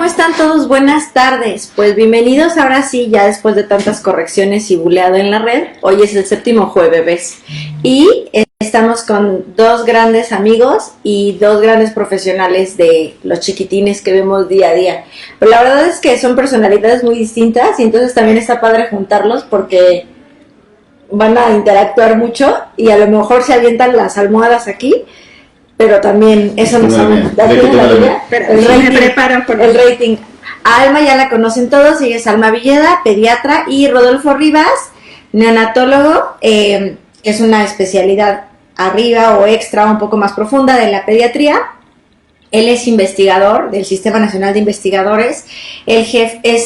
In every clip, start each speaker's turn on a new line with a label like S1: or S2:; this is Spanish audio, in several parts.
S1: ¿cómo están todos? Buenas tardes. Pues bienvenidos ahora sí, ya después de tantas correcciones y buleado en la red. Hoy es el séptimo jueves y estamos con dos grandes amigos y dos grandes profesionales de los chiquitines que vemos día a día. Pero la verdad es que son personalidades muy distintas y entonces también está padre juntarlos porque van a interactuar mucho y a lo mejor se avientan las almohadas aquí. Pero también eso nos habla. El rating. A Alma ya la conocen todos, ella es Alma Villeda, pediatra, y Rodolfo Rivas, neonatólogo, que es una especialidad arriba o extra, un poco más profunda de la pediatría. Él es investigador del Sistema Nacional de Investigadores, es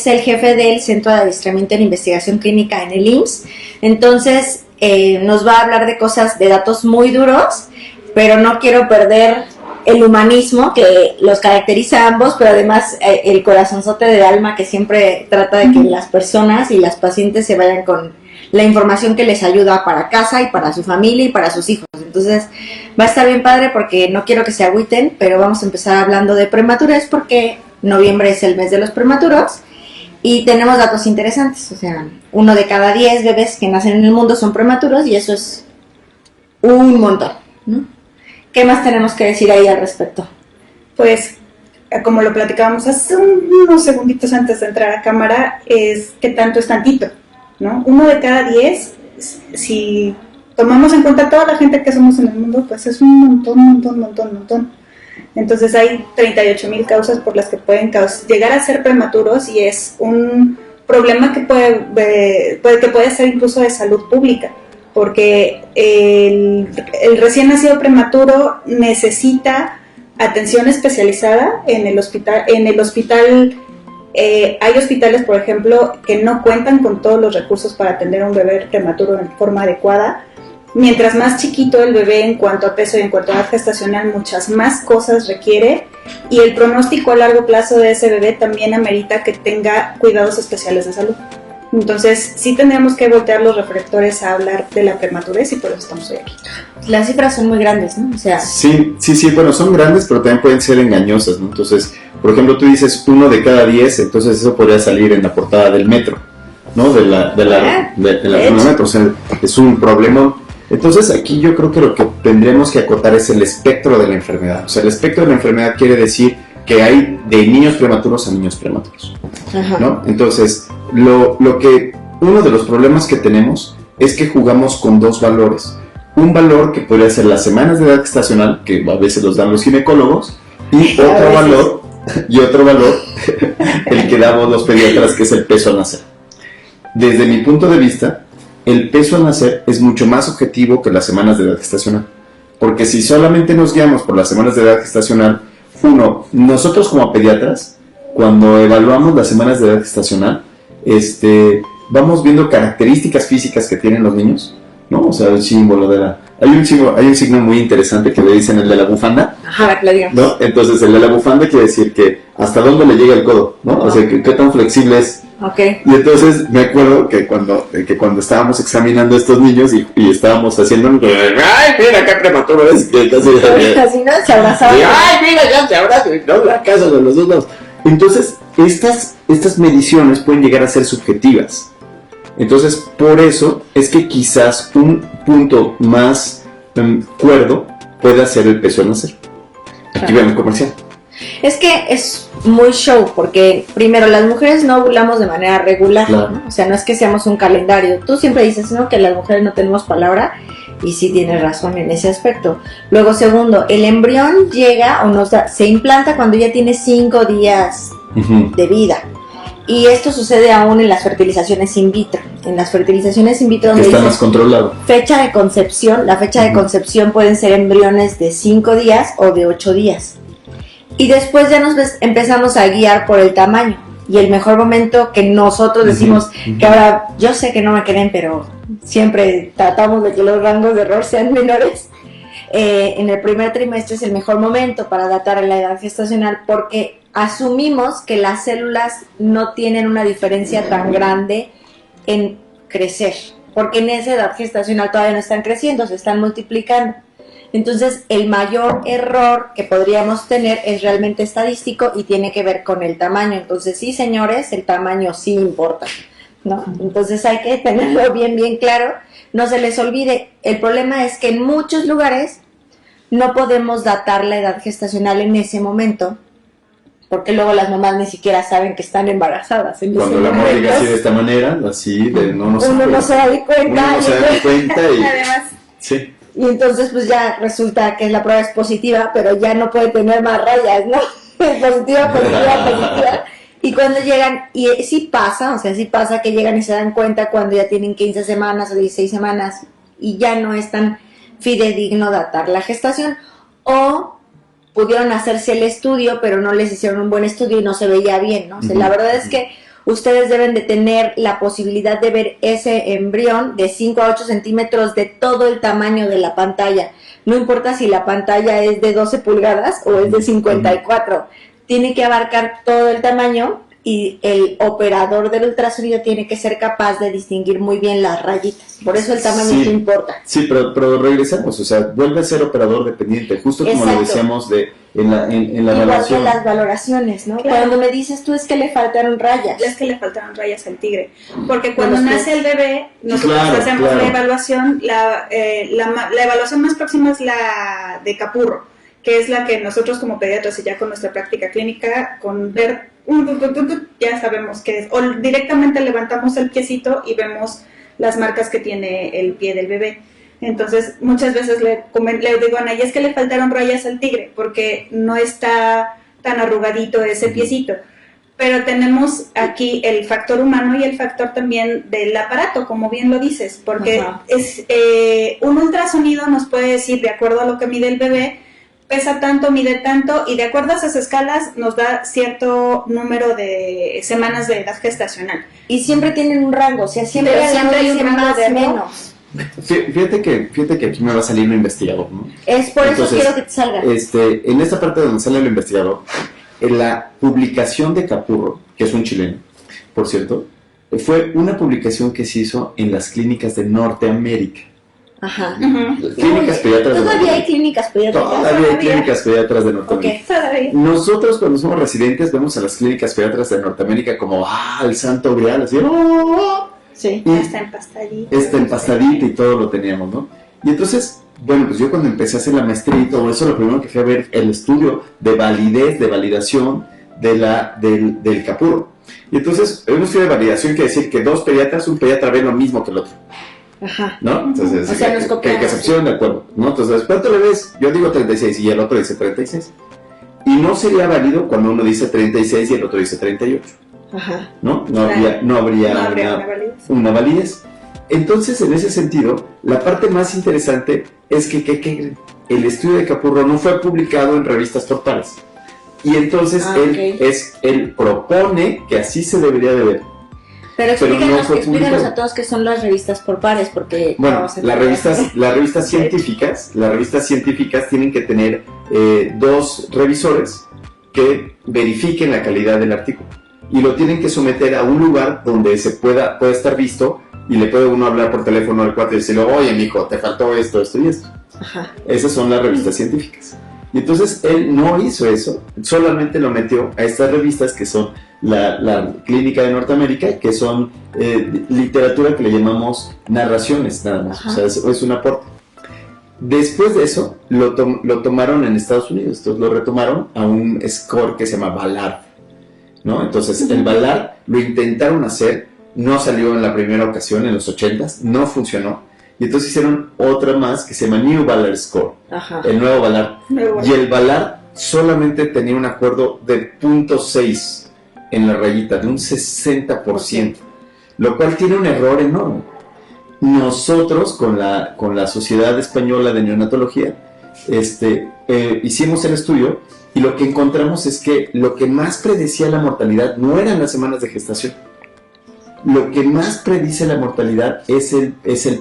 S1: el jefe del Centro de Adiestramiento en Investigación Clínica en el IMSS. Entonces nos va a hablar de cosas, de datos muy duros, pero no quiero perder el humanismo que los caracteriza a ambos, pero además el corazonzote de Alma que siempre trata de que las personas y las pacientes se vayan con la información que les ayuda para casa y para su familia y para sus hijos. Entonces va a estar bien padre porque no quiero que se agüiten, pero vamos a empezar hablando de prematurez porque noviembre es el mes de los prematuros y tenemos datos interesantes. O sea, 1 de cada 10 bebés que nacen en el mundo son prematuros y eso es un montón, ¿no? ¿Qué más tenemos que decir ahí al respecto?
S2: Pues, como lo platicábamos hace unos segunditos antes de entrar a cámara, es que tanto es tantito, ¿no? 1 de cada 10, si tomamos en cuenta toda la gente que somos en el mundo, pues es un montón. Entonces hay 38,000 causas por las que pueden llegar a ser prematuros y es un problema que puede ser incluso de salud pública. Porque el recién nacido prematuro necesita atención especializada en el hospital. Hay hospitales, por ejemplo, que no cuentan con todos los recursos para atender a un bebé prematuro de forma adecuada. Mientras más chiquito el bebé en cuanto a peso y en cuanto a edad gestacional, muchas más cosas requiere. Y el pronóstico a largo plazo de ese bebé también amerita que tenga cuidados especiales de salud. Entonces, sí tendríamos que voltear los reflectores a hablar de la prematurez y por eso estamos hoy aquí.
S1: Las cifras son muy grandes, ¿no? O sea...
S3: Sí, bueno, son grandes, pero también pueden ser engañosas, ¿no? Entonces, por ejemplo, tú dices 1 de cada 10, entonces eso podría salir en la portada del Metro, ¿no? De la Metro, o sea, es un problema. Entonces, aquí yo creo que lo que tendremos que acotar es el espectro de la enfermedad. O sea, el espectro de la enfermedad quiere decir que hay de niños prematuros a niños prematuros, ¿no? Entonces, uno de los problemas que tenemos es que jugamos con dos valores. Un valor que podría ser las semanas de edad gestacional, que a veces los dan los ginecólogos, y otro valor, el que damos los pediatras, que es el peso al nacer. Desde mi punto de vista, el peso al nacer es mucho más objetivo que las semanas de edad gestacional. Porque si solamente nos guiamos por las semanas de edad gestacional, nosotros como pediatras, cuando evaluamos las semanas de edad gestacional, vamos viendo características físicas que tienen los niños, ¿no? O sea, el símbolo hay un signo muy interesante que le dicen el de la bufanda.
S1: Ajá,
S3: ¿no? Entonces, el de la bufanda quiere decir que hasta dónde le llega el codo, ¿no? O sea, qué tan flexible es.
S1: Okay.
S3: Y entonces me acuerdo que cuando estábamos examinando a estos niños y estábamos haciendo ¡ay, mira qué prematuro es! Que
S1: casi no se abrazaban.
S3: ¡Ay, mira, ya se abrazan! No, la casa de los dos. Entonces, estas mediciones pueden llegar a ser subjetivas. Entonces, por eso es que quizás un punto más cuerdo pueda ser el peso al nacer. Aquí vean el comercial.
S1: Es que es muy show, porque primero las mujeres no ovulamos de manera regular, claro, ¿no? O sea, no es que seamos un calendario. Tú siempre dices, ¿no?, que las mujeres no tenemos palabra, y sí tienes razón en ese aspecto. Luego, segundo, el embrión llega se implanta cuando ya tiene 5 días de vida. Y esto sucede aún en las fertilizaciones in vitro. En las fertilizaciones in vitro, donde
S3: está más controlado.
S1: Fecha de concepción, la fecha de concepción pueden ser embriones de 5 días o de 8 días. Y después ya nos empezamos a guiar por el tamaño. Y el mejor momento que nosotros decimos, que ahora yo sé que no me creen, pero siempre tratamos de que los rangos de error sean menores. En el primer trimestre es el mejor momento para datar la edad gestacional porque asumimos que las células no tienen una diferencia tan grande en crecer, porque en esa edad gestacional todavía no están creciendo, se están multiplicando. Entonces, el mayor error que podríamos tener es realmente estadístico y tiene que ver con el tamaño. Entonces, sí, señores, el tamaño sí importa, ¿no? Entonces hay que tenerlo bien claro. No se les olvide, el problema es que en muchos lugares no podemos datar la edad gestacional en ese momento, porque luego las mamás ni siquiera saben que están embarazadas.
S3: Cuando la amor llega así de esta manera, así de
S1: uno no se da
S3: cuenta y
S2: además,
S3: sí.
S1: Y entonces pues ya resulta que la prueba es positiva, pero ya no puede tener más rayas, ¿no? Es positiva. Y cuando llegan, y sí pasa que llegan y se dan cuenta cuando ya tienen 15 semanas o 16 semanas y ya no es tan fidedigno datar la gestación, o pudieron hacerse el estudio, pero no les hicieron un buen estudio y no se veía bien, ¿no? O sea, la verdad es que ustedes deben de tener la posibilidad de ver ese embrión de 5 a 8 centímetros de todo el tamaño de la pantalla. No importa si la pantalla es de 12 pulgadas o es de 54. Tiene que abarcar todo el tamaño y el operador del ultrasonido tiene que ser capaz de distinguir muy bien las rayitas. Por eso el tamaño sí importa.
S3: Sí, pero regresamos, o sea, vuelve a ser operador dependiente, justo como lo decíamos en la
S1: igual
S3: evaluación.
S1: Que las valoraciones, ¿no?
S2: Claro.
S1: Cuando me dices tú es que le faltaron rayas.
S2: Es que le faltaron rayas al tigre. Porque cuando nace el bebé, nosotros hacemos la evaluación, la evaluación más próxima es la de Capurro, que es la que nosotros como pediatras y ya con nuestra práctica clínica, con ver ya sabemos que es, o directamente levantamos el piecito y vemos las marcas que tiene el pie del bebé. Entonces muchas veces le digo a Ana, y es que le faltaron rayas al tigre porque no está tan arrugadito ese piecito. Pero tenemos aquí el factor humano y el factor también del aparato, como bien lo dices, porque es un ultrasonido nos puede decir, de acuerdo a lo que mide el bebé, pesa tanto, mide tanto, y de acuerdo a esas escalas nos da cierto número de semanas de edad gestacional.
S1: Y siempre tienen un rango, o sea, siempre hay un rango más de menos.
S3: Fíjate que aquí me va a salir un investigador, ¿no?
S1: Es por eso quiero que te salga.
S3: En esta parte donde sale el investigador, en la publicación de Capurro, que es un chileno, por cierto, fue una publicación que se hizo en las clínicas de Norteamérica.
S1: Ajá.
S3: Clínicas pediatras de
S1: Todavía hay clínicas pediatras.
S3: Todavía hay clínicas pediatras de Norteamérica.
S2: Todavía.
S3: Nosotros cuando somos residentes vemos a las clínicas pediatras de Norteamérica como el santo grial, así.
S1: Sí.
S2: Está empastadita.
S3: Está empastadita y todo lo teníamos, ¿no? Y entonces, bueno, pues yo cuando empecé a hacer la maestría y todo eso, lo primero que fui a ver el estudio de validez, de validación del Capurro. Y entonces, un estudio de validación quiere decir que dos pediatras, un pediatra ve lo mismo que el otro.
S1: Ajá.
S3: ¿No? Entonces,
S1: o sea,
S3: que se pusieron de acuerdo, ¿no? Entonces, ¿cuánto le ves? Yo digo 36 y el otro dice 36. Y no sería válido cuando uno dice 36 y el otro dice 38.
S1: Ajá.
S3: ¿No? No habría una validez. Entonces, en ese sentido, la parte más interesante es que el estudio de Capurro no fue publicado en revistas portales. Y entonces él propone que así se debería de ver.
S1: Pero explícanos a todos qué son las revistas por pares, porque...
S3: Bueno, las revistas científicas tienen que tener dos revisores que verifiquen la calidad del artículo. Y lo tienen que someter a un lugar donde se pueda estar visto y le puede uno hablar por teléfono al cuate y decirle, oye, mijo, te faltó esto y esto.
S1: Ajá.
S3: Esas son las revistas científicas. Y entonces él no hizo eso, solamente lo metió a estas revistas que son la Clínica de Norteamérica, que son literatura que le llamamos narraciones nada más. Ajá. O sea, es un aporte. Después de eso, lo tomaron en Estados Unidos, entonces lo retomaron a un score que se llama Ballard, ¿no? Entonces el Ballard lo intentaron hacer, no salió en la primera ocasión, en los 80s, no funcionó. Y entonces hicieron otra más que se llama New Ballard Score. Ajá. El nuevo Ballard. Y el Ballard solamente tenía un acuerdo de 0.6 en la rayita, de un 60%, lo cual tiene un error enorme. Nosotros con la Sociedad Española de Neonatología hicimos el estudio y lo que encontramos es que lo que más predecía la mortalidad no eran las semanas de gestación. Lo que más predice la mortalidad es el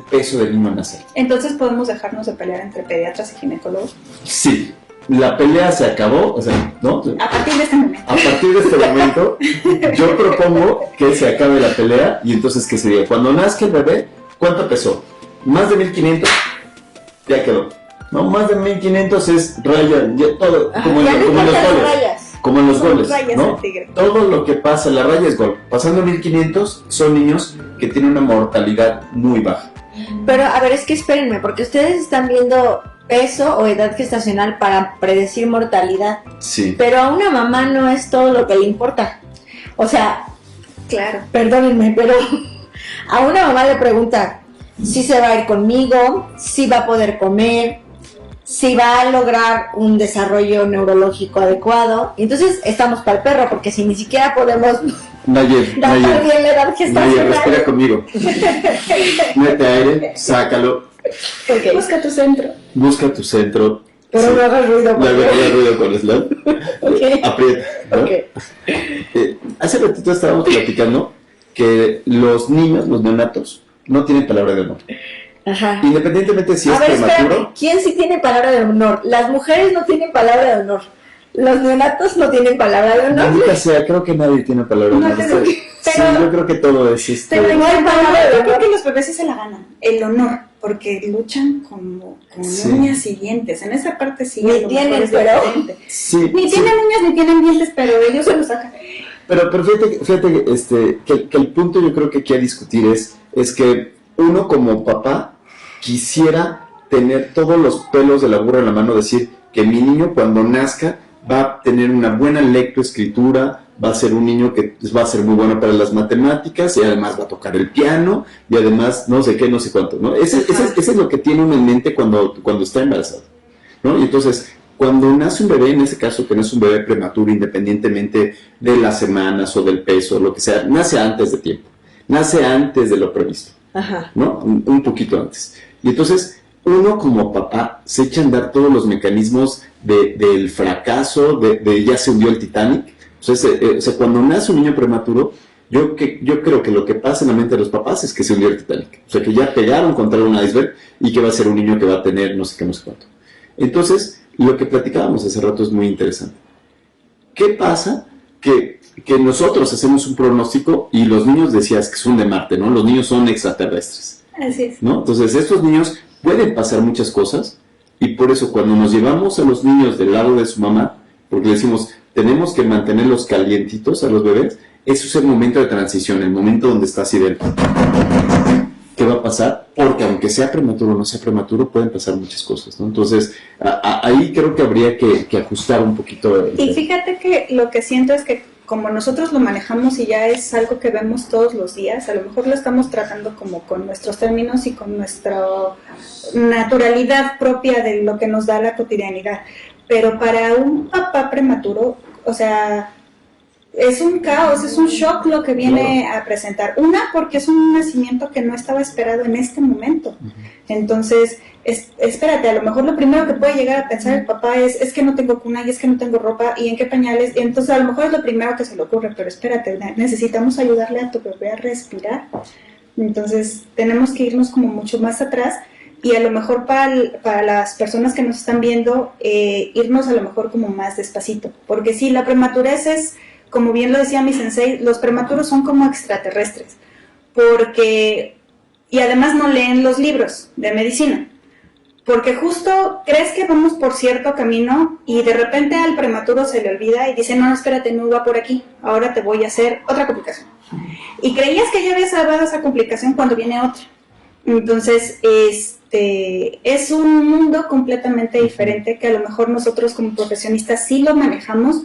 S3: peso del niño al nacer.
S2: Entonces, ¿podemos dejarnos de pelear entre pediatras y ginecólogos?
S3: Sí, la pelea se acabó, o sea, ¿no?
S2: A partir de este momento.
S3: A partir de este momento, yo propongo que se acabe la pelea y entonces que se diga, cuando nazca el bebé, ¿cuánto pesó? Más de 1500, ya quedó. No, más de 1500 es raya, ya todo, como
S1: Ya no
S3: en los
S1: importan las
S3: goles.
S1: rayas.
S3: Como en los
S2: Son
S3: goles,
S2: rayas
S3: ¿no?
S2: al tigre.
S3: Todo lo que pasa, la raya es gol. Pasando 1500 son niños que tienen una mortalidad muy baja.
S1: Pero a ver, es que espérenme, porque ustedes están viendo peso o edad gestacional para predecir mortalidad,
S3: Sí.
S1: pero a una mamá no es todo lo que le importa. O sea,
S2: Claro.
S1: perdónenme, pero a una mamá le pregunta si se va a ir conmigo, si va a poder comer, si va a lograr un desarrollo neurológico adecuado. Y entonces estamos para el perro, porque si ni siquiera podemos
S3: Nayer,
S1: dar bien la edad
S3: Nayer,
S1: gestacional.
S3: respira conmigo. Mete aire, sácalo,
S1: Ok.
S2: Busca tu centro.
S3: busca tu centro.
S1: Pero
S3: Sí.
S1: no hagas ruido.
S3: No
S1: porque-
S3: hagas ruido con el slam.
S1: Ok.
S3: Aprieta, ¿no?
S1: Ok.
S3: Hace ratito estábamos platicando que los niños, los neonatos, no tienen palabra de honor.
S1: Ajá.
S3: Independientemente si es
S1: A ver,
S3: prematuro.
S1: espérate, ¿quién sí tiene palabra de honor? Las mujeres no tienen palabra de honor. Los neonatos no tienen palabra de honor.
S3: Maldita sea, creo que nadie tiene palabra de
S1: No,
S3: honor.
S1: pero-
S3: Sí,
S2: pero-
S3: yo creo que todo es
S1: Pero no hay palabra de
S2: Yo creo
S1: honor.
S2: que los bebés sí se la ganan, el honor, porque luchan como con
S3: Sí.
S2: uñas y dientes. En esa parte sí.
S1: Ni
S2: a lo mejor
S1: tienen,
S2: es
S1: pero-
S2: diferente.
S3: Sí,
S2: Ni
S3: sí.
S2: tienen uñas ni tienen dientes, pero ellos se los sacan.
S3: Pero fíjate que el punto yo creo que aquí a discutir es que uno como papá quisiera tener todos los pelos de la burra en la mano, decir que mi niño cuando nazca va a tener una buena lectoescritura, va a ser un niño que va a ser muy bueno para las matemáticas y además va a tocar el piano y además no sé qué, no sé cuánto, ¿no? Ese es lo que tiene uno en mente cuando está embarazado, ¿no? Y entonces, cuando nace un bebé, en ese caso que no es un bebé prematuro, independientemente de las semanas o del peso, lo que sea, nace antes de tiempo, nace antes de lo previsto,
S1: Ajá.
S3: ¿no? Un poquito antes. Y entonces, uno como papá se echa a andar todos los mecanismos del fracaso, de ya se hundió el Titanic. Entonces, o sea, cuando nace un niño prematuro, yo creo que lo que pasa en la mente de los papás es que se hundió el Titanic. O sea, que ya pegaron contra un iceberg y que va a ser un niño que va a tener no sé qué, no sé cuánto. Entonces, lo que platicábamos hace rato es muy interesante. ¿Qué pasa? Que nosotros hacemos un pronóstico y los niños decías que son de Marte, ¿no? Los niños son extraterrestres,
S2: Así es.
S3: ¿no? Entonces, estos niños pueden pasar muchas cosas y por eso cuando nos llevamos a los niños del lado de su mamá, porque le decimos, tenemos que mantenerlos calientitos a los bebés, eso es el momento de transición, el momento donde está así de ¿qué va a pasar? Porque aunque sea prematuro o no sea prematuro, pueden pasar muchas cosas, ¿no? Entonces, ahí creo que habría que ajustar un poquito.
S2: Y fíjate que lo que siento es que como nosotros lo manejamos y ya es algo que vemos todos los días, a lo mejor lo estamos tratando como con nuestros términos y con nuestra naturalidad propia de lo que nos da la cotidianidad. Pero para un papá prematuro, o sea, es un caos, es un shock lo que viene a presentar. Una, porque es un nacimiento que no estaba esperado en este momento. Entonces, espérate, a lo mejor lo primero que puede llegar a pensar el papá es que no tengo cuna y es que no tengo ropa y en qué pañales. Y entonces a lo mejor es lo primero que se le ocurre, pero espérate, necesitamos ayudarle a tu bebé a respirar. Entonces, tenemos que irnos como mucho más atrás. Y a lo mejor para las personas que nos están viendo, irnos a lo mejor como más despacito. Porque sí, la prematurez es, como bien lo decía mi sensei, los prematuros son como extraterrestres. Y además no leen los libros de medicina. Porque justo crees que vamos por cierto camino y de repente al prematuro se le olvida y dice, no, espérate, no va por aquí, ahora te voy a hacer otra complicación. Y creías que ya habías salvado esa complicación cuando viene otra. Entonces, es un mundo completamente diferente que a lo mejor nosotros como profesionistas sí lo manejamos,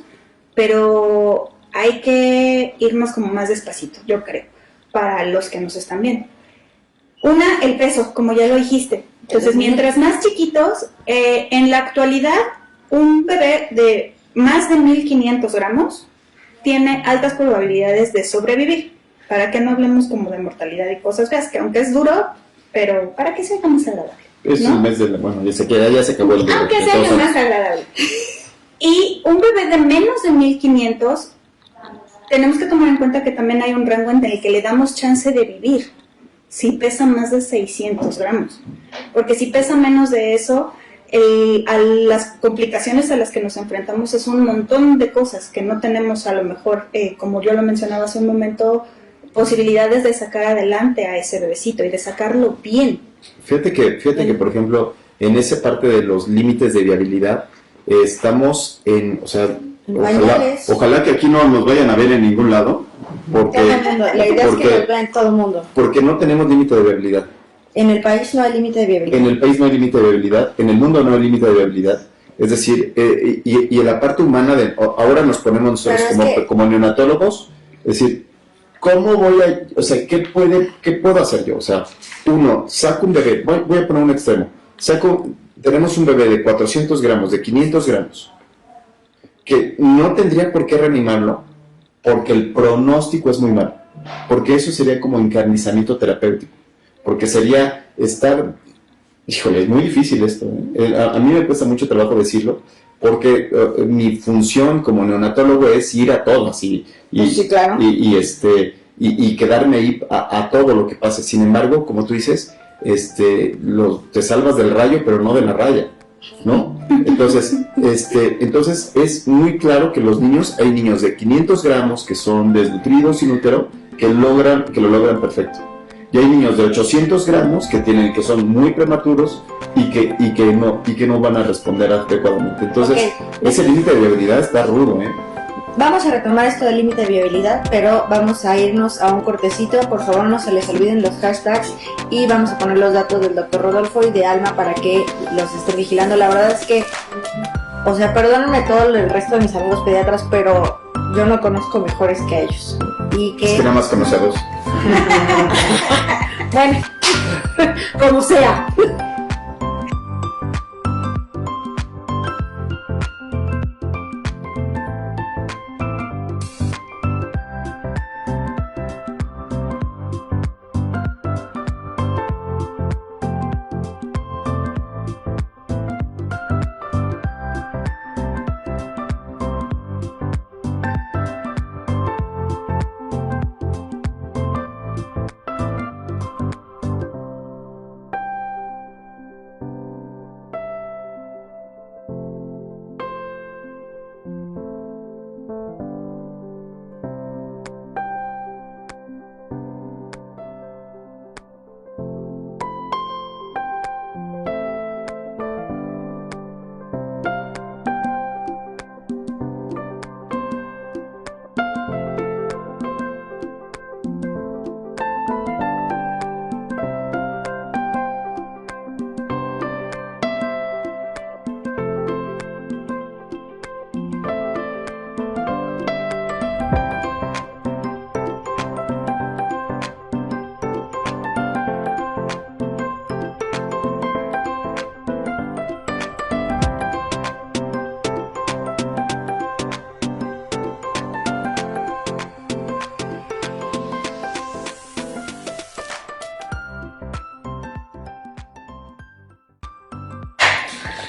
S2: pero hay que irnos como más despacito, yo creo, para los que nos están viendo. Una, el peso, como ya lo dijiste. Entonces, mientras más chiquitos, en la actualidad, un bebé de más de 1500 gramos tiene altas probabilidades de sobrevivir. Para que no hablemos como de mortalidad y cosas feas, que aunque es duro, pero para que sea más agradable.
S3: Es
S2: ¿no?
S3: un mes de bueno, ya se acabó el de
S2: Aunque
S3: de
S2: sea
S3: todos
S2: lo más agradable. Y un bebé de menos de 1500, tenemos que tomar en cuenta que también hay un rango en el que le damos chance de vivir si pesa más de 600 gramos. Porque si pesa menos de eso, a las complicaciones a las que nos enfrentamos es un montón de cosas que no tenemos a lo mejor, como yo lo mencionaba hace un momento, posibilidades de sacar adelante a ese bebecito y de sacarlo bien.
S3: Fíjate que por ejemplo, en esa parte de los límites de viabilidad, estamos en, o sea, ojalá que aquí no nos vayan a ver en ningún lado, porque
S1: todo el mundo. La idea es que nos vean todo el mundo.
S3: Porque no tenemos límite de viabilidad.
S1: En el país no hay límite de viabilidad.
S3: En el país no hay límite de viabilidad, en el mundo no hay límite de viabilidad. Es decir, y en la parte humana, ahora nos ponemos nosotros como neonatólogos, es decir, ¿cómo voy a, o sea, qué puedo hacer yo? O sea, uno, saco un bebé, voy a poner un extremo, tenemos un bebé de 400 gramos, de 500 gramos, que no tendría por qué reanimarlo, porque el pronóstico es muy malo, porque eso sería como encarnizamiento terapéutico, porque sería estar, híjole, es muy difícil esto, ¿eh? A mí me cuesta mucho trabajo decirlo, porque mi función como neonatólogo es ir a todas y
S1: sí, claro.
S3: y quedarme ahí a todo lo que pase. Sin embargo, como tú dices, te salvas del rayo, pero no de la raya, ¿no? Entonces es muy claro que hay niños de 500 gramos que son desnutridos sin útero que lo logran perfecto. Y hay niños de 800 gramos que son muy prematuros y que no van a responder adecuadamente. Entonces, ese límite de viabilidad está rudo, ¿eh?
S1: Vamos a retomar esto del límite de viabilidad, pero vamos a irnos a un cortecito. Por favor, no se les olviden los hashtags y vamos a poner los datos del doctor Rodolfo y de Alma para que los estén vigilando. La verdad es que, o sea, perdónenme todo el resto de mis amigos pediatras, pero yo no conozco mejores que ellos. Y que...
S3: Es que nada más conoce a dos.
S1: Bueno, como sea.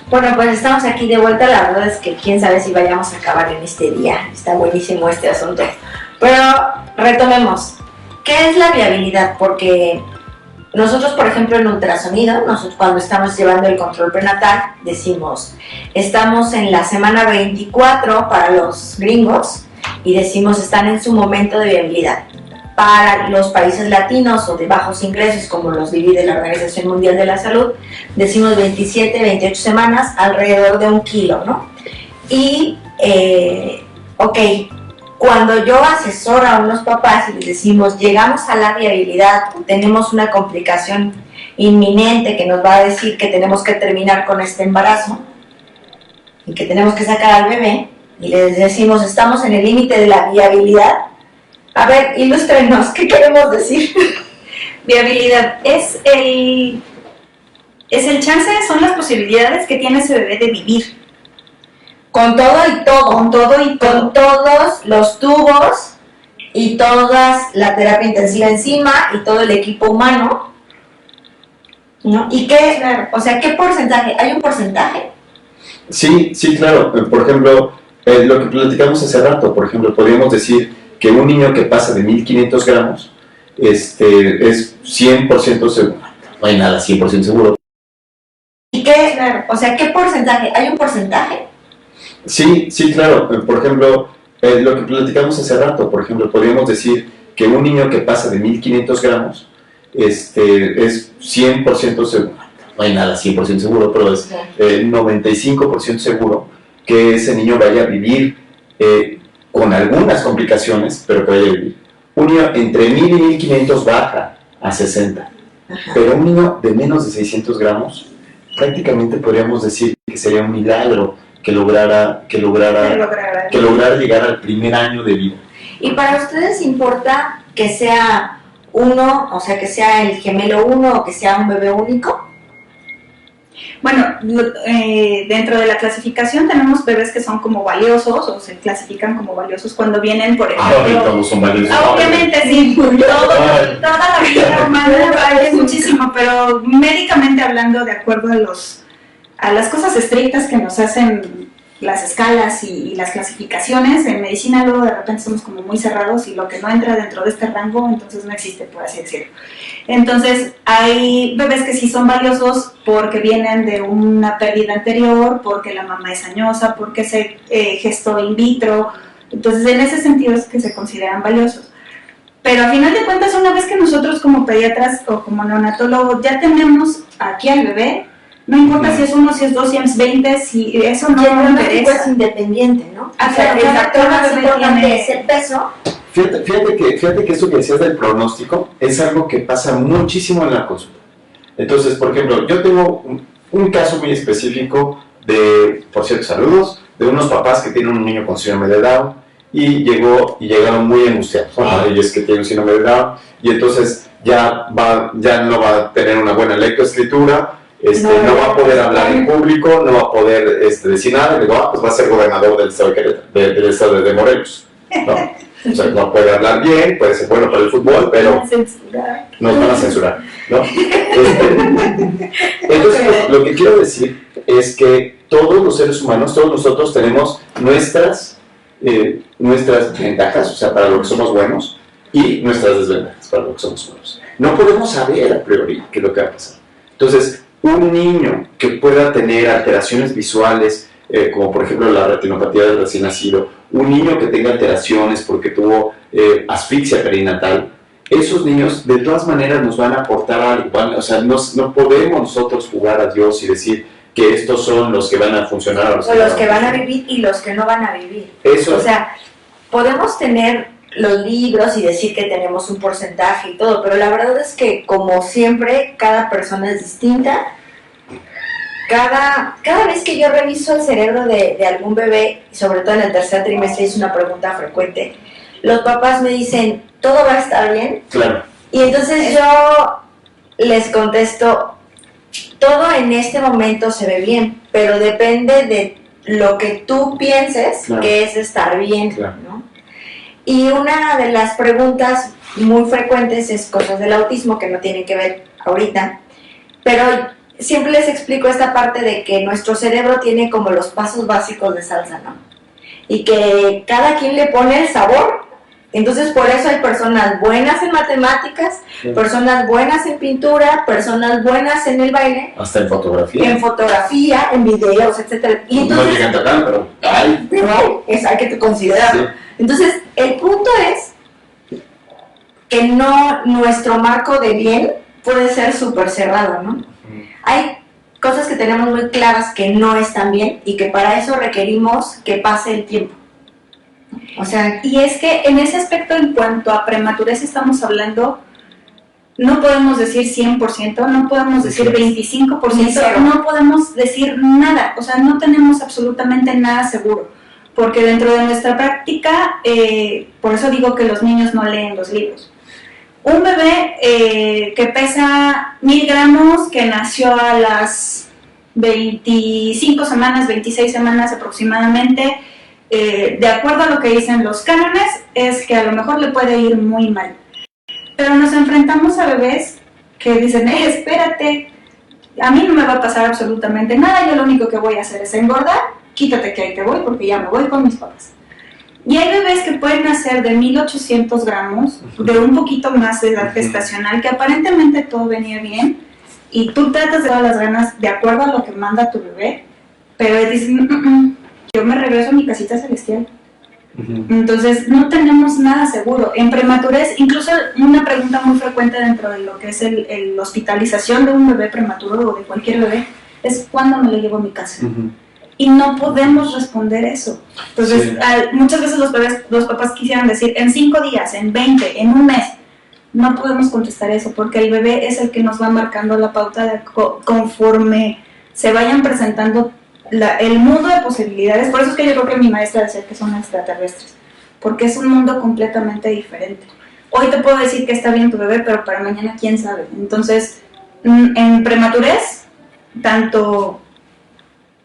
S1: Bueno, pues estamos aquí de vuelta. La verdad es que quién sabe si vayamos a acabar en este día. Está buenísimo este asunto. Pero retomemos. ¿Qué es la viabilidad? Porque nosotros, por ejemplo, en ultrasonido, cuando estamos llevando el control prenatal, decimos, estamos en la semana 24 para los gringos y decimos, están en su momento de viabilidad. Para los países latinos o de bajos ingresos, como los divide la Organización Mundial de la Salud, decimos 27, 28 semanas, alrededor de 1 kilo, ¿no? Y, cuando yo asesoro a unos papás y les decimos, llegamos a la viabilidad, tenemos una complicación inminente que nos va a decir que tenemos que terminar con este embarazo y que tenemos que sacar al bebé, y les decimos, estamos en el límite de la viabilidad. A ver, ilústrenos, ¿qué queremos decir?
S2: Viabilidad es el chance, son las posibilidades que tiene ese bebé de vivir.
S1: Con todo y todo.
S2: Con todo y todo.
S1: Con todos los tubos y toda la terapia intensiva encima y todo el equipo humano, ¿no? ¿Y qué,
S2: Claro.
S1: o sea, qué porcentaje? ¿Hay un porcentaje?
S3: Sí, claro. Por ejemplo, lo que platicamos hace rato, por ejemplo, podríamos decir que un niño que pasa de 1500 gramos es 100% seguro. No hay nada 100% seguro.
S1: ¿Y qué, o sea, qué porcentaje? ¿Hay un porcentaje?
S3: Sí, claro. Por ejemplo, lo que platicamos hace rato, por ejemplo, podríamos decir que un niño que pasa de 1500 gramos es 100% seguro. no hay nada 100% seguro, pero es 95% seguro que ese niño vaya a vivir con algunas complicaciones, pero que vaya a vivir. Un niño entre 1000 y 1500 baja a 60, pero un niño de menos de 600 gramos, prácticamente podríamos decir que sería un milagro que lograra llegar al primer año de vida.
S1: ¿Y para ustedes importa que sea uno, o sea, que sea el gemelo uno o que sea un bebé único?
S2: Bueno, dentro de la clasificación tenemos bebés que son como valiosos o se clasifican como valiosos cuando vienen, por ejemplo.
S3: Todos son valiosos.
S2: Obviamente sí, toda la vida humana vale muchísimo, pero médicamente hablando, de acuerdo a las cosas estrictas que nos hacen las escalas y las clasificaciones, en medicina luego de repente somos como muy cerrados y lo que no entra dentro de este rango entonces no existe, por así decirlo. Entonces hay bebés que sí son valiosos porque vienen de una pérdida anterior, porque la mamá es añosa, porque se gestó in vitro, entonces en ese sentido es que se consideran valiosos. Pero a final de cuentas, una vez que nosotros como pediatras o como neonatólogos ya tenemos aquí al bebé, no importa si es uno, si es dos, si es 20, si eso no nos interesa.
S1: Es independiente, ¿no?
S2: O sea, el factor más importante
S1: es el peso.
S3: Fíjate que eso que decías del pronóstico es algo que pasa muchísimo en la consulta. Entonces, por ejemplo, yo tengo un caso muy específico de, por cierto, saludos, de unos papás que tienen un niño con síndrome de Down y llegaron muy angustiados. Y es que tiene un síndrome de Down y entonces ya no va a tener una buena lectoescritura. No va a poder hablar en público, no va a poder decir nada, y digo, pues va a ser gobernador del estado del estado de Morelos, ¿no? O sea, no puede hablar bien, puede ser bueno para el fútbol, pero nos van a censurar, ¿no? Entonces, lo que quiero decir es que todos los seres humanos, todos nosotros tenemos nuestras ventajas, o sea, para lo que somos buenos, y nuestras desventajas para lo que somos buenos. No podemos saber a priori qué es lo que va a pasar. Entonces, un niño que pueda tener alteraciones visuales, como por ejemplo la retinopatía del recién nacido, un niño que tenga alteraciones porque tuvo asfixia perinatal, esos niños de todas maneras nos van a aportar algo, o sea, no podemos nosotros jugar a Dios y decir que estos son los que van a funcionar.
S1: O los que van a vivir y los que no van a vivir.
S3: Eso.
S1: O sea, podemos tener los libros y decir que tenemos un porcentaje y todo, pero la verdad es que, como siempre, cada persona es distinta. Cada vez que yo reviso el cerebro de algún bebé, y sobre todo en el tercer trimestre, es una pregunta frecuente, los papás me dicen, ¿todo va a estar bien?
S3: Claro.
S1: Y entonces yo les contesto, todo en este momento se ve bien, pero depende de lo que tú pienses, claro, que es estar bien, claro, ¿no? Y una de las preguntas muy frecuentes es cosas del autismo que no tienen que ver ahorita, pero siempre les explico esta parte de que nuestro cerebro tiene como los pasos básicos de salsa, ¿no? Y que cada quien le pone el sabor. Entonces, por eso hay personas buenas en matemáticas, sí, personas buenas en pintura, personas buenas en el baile.
S3: Hasta en fotografía.
S1: En fotografía, en videos, etc. Y entonces,
S3: no llegan tan, pero
S1: hay que considerarlo. Sí. Entonces, el punto es que no, nuestro marco de bien puede ser súper cerrado, ¿no? Hay cosas que tenemos muy claras que no están bien y que para eso requerimos que pase el tiempo.
S2: O sea, y es que en ese aspecto, en cuanto a prematurez estamos hablando, no podemos decir 100%, no podemos decir 25%, no podemos decir nada, o sea, no tenemos absolutamente nada seguro, porque dentro de nuestra práctica, por eso digo que los niños no leen los libros. Un bebé que pesa 1000 gramos, que nació a las 25 semanas, 26 semanas aproximadamente, de acuerdo a lo que dicen los cánones, es que a lo mejor le puede ir muy mal. Pero nos enfrentamos a bebés que dicen, espérate, a mí no me va a pasar absolutamente nada, yo lo único que voy a hacer es engordar, quítate que ahí te voy porque ya me voy con mis papás. Y hay bebés que pueden nacer de 1800 gramos, de un poquito más de edad gestacional, que aparentemente todo venía bien, y tú tratas de dar las ganas de acuerdo a lo que manda tu bebé, pero dicen, yo me regreso a mi casita celestial. Entonces no tenemos nada seguro. En prematurez, incluso una pregunta muy frecuente dentro de lo que es el hospitalización de un bebé prematuro o de cualquier bebé es ¿cuándo me lo llevo a mi casa? Y no podemos responder eso. Entonces muchas veces los papás quisieran decir en 5 días, en 20, en un mes. No podemos contestar eso porque el bebé es el que nos va marcando la pauta de conforme se vayan presentando el mundo de posibilidades. Por eso es que yo creo que mi maestra decía que son extraterrestres, porque es un mundo completamente diferente. Hoy te puedo decir que está bien tu bebé, pero para mañana quién sabe. Entonces, en prematurez, tanto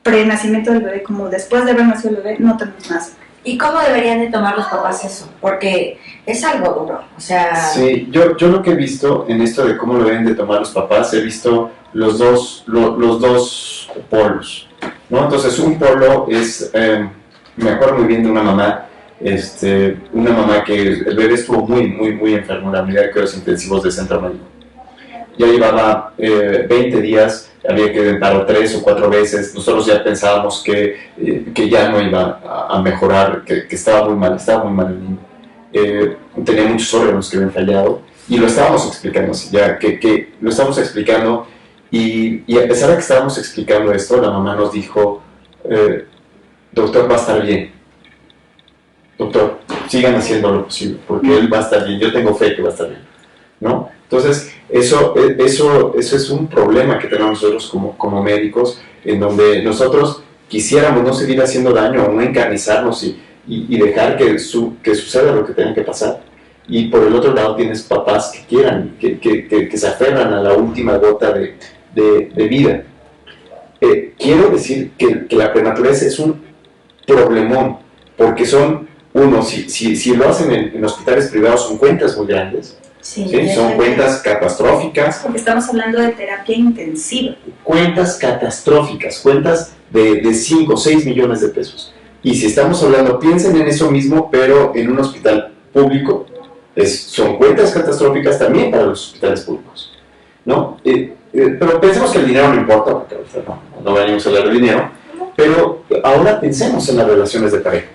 S2: pre-nacimiento del bebé como después de haber nacido el bebé, no tenemos nada.
S1: ¿Y cómo deberían de tomar los papás eso? Porque es algo duro, o sea...
S3: Sí, yo lo que he visto en esto de cómo lo deben de tomar los papás, he visto los dos polos, ¿no? Entonces un polo es, me acuerdo muy bien de una mamá que el bebé estuvo muy enfermo en la unidad de cuidados intensivos de Centro Médico. Ya llevaba 20 días, había que dentarlo 3 o 4 veces, nosotros ya pensábamos que ya no iba a mejorar, que estaba muy mal el niño. Tenía muchos órganos que habían fallado y lo estábamos explicando, ya que lo estábamos explicando y a pesar de que estábamos explicando esto, la mamá nos dijo, doctor, va a estar bien, doctor, sigan haciendo lo posible, porque él va a estar bien, yo tengo fe que va a estar bien, ¿no? Entonces, eso es un problema que tenemos nosotros como médicos, en donde nosotros quisiéramos no seguir haciendo daño o no encarnizarnos y dejar que suceda lo que tenga que pasar. Y por el otro lado tienes papás que quieran, que se aferran a la última gota de vida. Quiero decir que la prematurez es un problemón, porque son, si lo hacen en hospitales privados, son cuentas muy grandes.
S1: Sí,
S3: son cuentas catastróficas.
S2: Porque estamos hablando de terapia intensiva.
S3: Cuentas catastróficas, cuentas de 5 o 6 millones de pesos. Y si estamos hablando, piensen en eso mismo, pero en un hospital público, son cuentas catastróficas también para los hospitales públicos, ¿no? Pero pensemos que el dinero no importa, porque no venimos a hablar de dinero, pero ahora pensemos en las relaciones de pareja,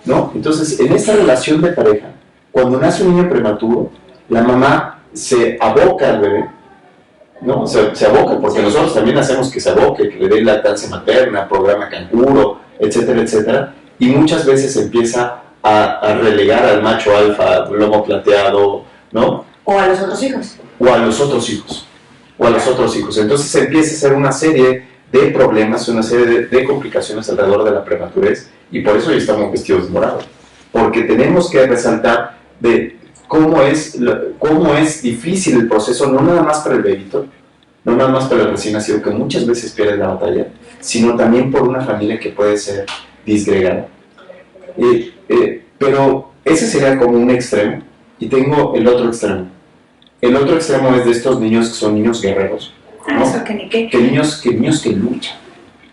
S3: ¿no? Entonces, en esta relación de pareja, cuando nace un niño prematuro, la mamá se aboca al bebé, ¿no? Se aboca, porque nosotros también hacemos que se aboque, que le dé lactancia materna, programa canguro, etcétera, etcétera, y muchas veces empieza a relegar al macho alfa, lomo plateado, ¿no?
S1: O a los otros hijos.
S3: O a los otros hijos. Entonces empieza a ser una serie de problemas, una serie de complicaciones alrededor de la prematurez, y por eso hoy estamos vestidos de morado, porque tenemos que resaltar de cómo es difícil el proceso, no nada más para el bebito, no nada más para el recién nacido, que muchas veces pierde la batalla, sino también por una familia que puede ser disgregada. Pero ese sería como un extremo, y tengo el otro extremo. El otro extremo es de estos niños que son niños guerreros, ¿no?
S2: Eso que ni qué.
S3: Que niños que luchan.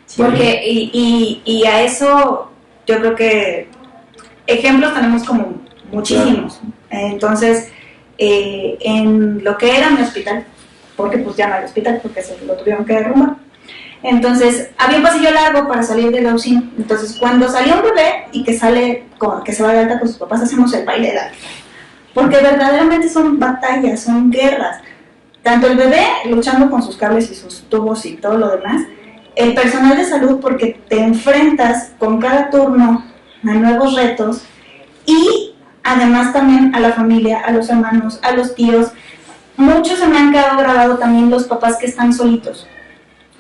S2: Sí. Porque, y a eso yo creo que ejemplos tenemos como muchísimos. Claro. Entonces, en lo que era mi hospital, porque pues ya no hay hospital, porque se lo tuvieron que derrumbar. Entonces, había un pasillo largo para salir de la usina. Entonces, cuando salía un bebé y que se va de alta con sus papás, hacemos el baile de alta. Porque verdaderamente son batallas, son guerras. Tanto el bebé luchando con sus cables y sus tubos y todo lo demás, el personal de salud, porque te enfrentas con cada turno a nuevos retos, y además también a la familia, a los hermanos, a los tíos. Muchos se me han quedado grabados también los papás que están solitos,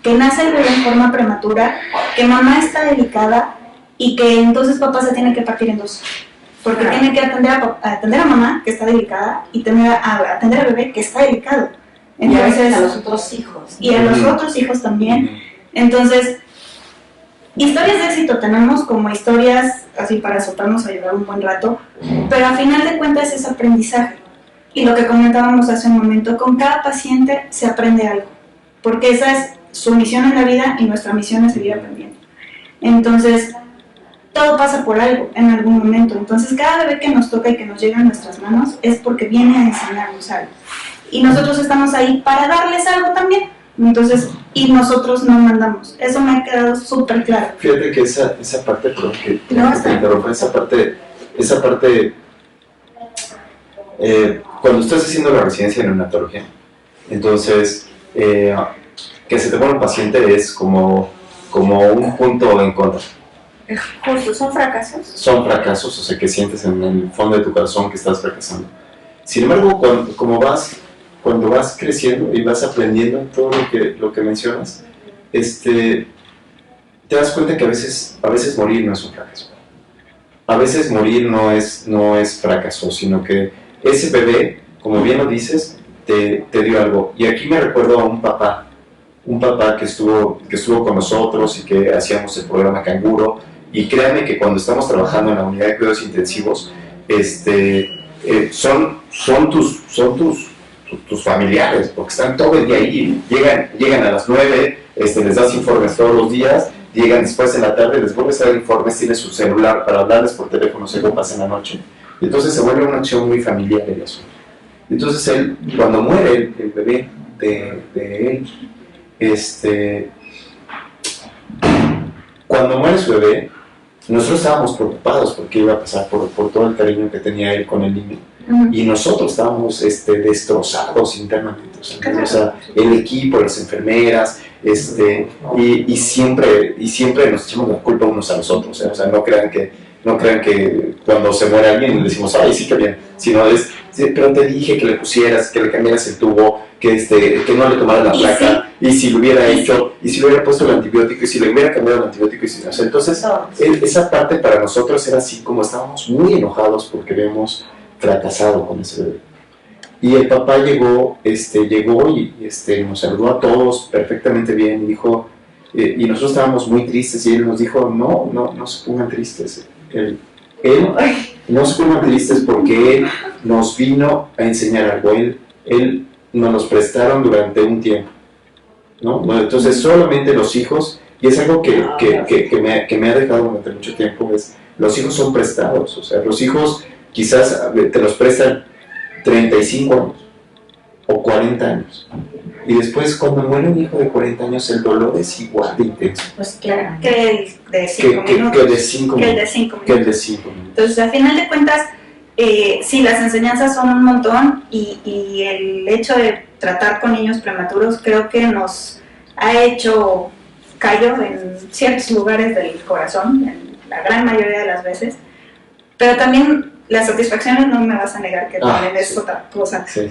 S2: que nace el bebé en forma prematura, que mamá está delicada y que entonces papá se tiene que partir en dos, porque tiene que atender a mamá, que está delicada, y atender al bebé, que está delicado. Entonces,
S1: y a los otros hijos.
S2: Y a los otros hijos también. Entonces, historias de éxito tenemos como historias así para soltarnos a llevar un buen rato, pero al final de cuentas es aprendizaje. Y lo que comentábamos hace un momento, con cada paciente se aprende algo, porque esa es su misión en la vida y nuestra misión es seguir aprendiendo. Entonces, todo pasa por algo en algún momento. Entonces, cada bebé que nos toca y que nos llega a nuestras manos es porque viene a enseñarnos algo. Y nosotros estamos ahí para darles algo también. Entonces, y nosotros no mandamos. Eso me ha quedado súper claro.
S3: Fíjate que esa parte, perdón, que te interrumpa, esa parte esa parte, cuando estás haciendo la residencia en neonatología, entonces, que se te pone un paciente es como un punto en contra.
S1: Justo, ¿son fracasos?
S3: Son fracasos, o sea, que sientes en el fondo de tu corazón que estás fracasando. Sin embargo, cuando vas creciendo y vas aprendiendo todo lo que mencionas, te das cuenta que a veces morir no es un fracaso. A veces morir no es fracaso, sino que ese bebé, como bien lo dices, te dio algo. Y aquí me recuerdo a un papá que estuvo con nosotros y que hacíamos el programa Canguro. Y créanme que cuando estamos trabajando en la unidad de cuidados intensivos, son tus familiares, porque están todo el día ahí. Llegan a las 9, les das informes todos los días, llegan después en la tarde, les vuelves a dar informes, tienes su celular para hablarles por teléfono, se lo pasan en la noche. Y entonces se vuelve una acción muy familiar de eso. Entonces él, cuando muere el bebé de él, cuando muere su bebé, nosotros estábamos preocupados porque iba a pasar por todo el cariño que tenía él con el niño. Y nosotros estábamos destrozados internamente. O sea, el equipo, las enfermeras, y siempre nos echamos la culpa unos a los otros. O sea, no crean que cuando se muere alguien le decimos, ay, sí, que bien. Sino pero te dije que le pusieras, que le cambiaras el tubo, que no le tomaras la placa, y si lo hubiera hecho, y si le hubiera puesto el antibiótico, y si le hubiera cambiado el antibiótico, o sea, entonces esa parte para nosotros era así, como estábamos muy enojados porque habíamos fracasado con ese bebé. Y el papá llegó y nos saludó a todos perfectamente bien, y dijo, y nosotros estábamos muy tristes, y él nos dijo, no se pongan tristes. Él no se pongan tristes porque él nos vino a enseñar algo. Él nos los prestaron durante un tiempo, ¿no? Bueno, entonces solamente los hijos, y es algo que me ha dejado durante mucho tiempo, es los hijos son prestados. O sea, los hijos quizás te los prestan 35 años o 40 años, y después cuando muere un hijo de 40 años el dolor es igual de intenso.
S2: Pues claro, que el de 5 minutos.
S3: Que el de 5 minutos.
S2: Entonces, al final de cuentas, sí, las enseñanzas son un montón, y el hecho de tratar con niños prematuros creo que nos ha hecho callo en ciertos lugares del corazón, en la gran mayoría de las veces, pero también las satisfacciones no me vas a negar que también es otra cosa.
S3: Sí.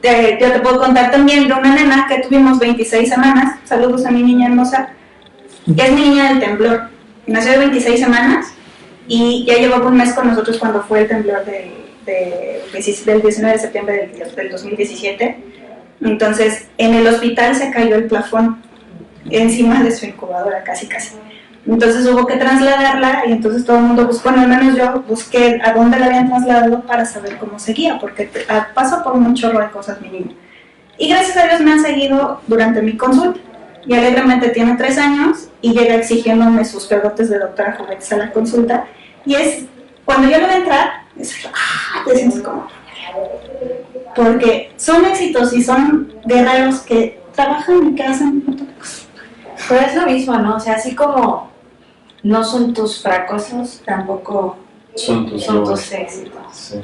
S2: Yo te puedo contar también de una nena que tuvimos 26 semanas, saludos a mi niña hermosa, que es mi niña del temblor, nació de 26 semanas y ya llevaba un mes con nosotros cuando fue el temblor del 19 de septiembre del 2017. Entonces en el hospital se cayó el plafón encima de su incubadora, casi. Entonces hubo que trasladarla, y entonces todo el mundo buscó, al menos yo busqué a dónde la habían trasladado para saber cómo seguía, porque pasó por un chorro de cosas mi niña. Y gracias a Dios me han seguido durante mi consulta, y alegremente tiene 3 años y llega exigiéndome sus pegotes de doctora juguetes a la consulta, y es cuando yo le voy a entrar, te sientes como, porque son éxitos y son guerreros que trabajan y que hacen un montón de cosas.
S1: Pero es lo mismo, ¿no? O sea, así como no son tus fracasos, tampoco son tus éxitos.
S3: Sí.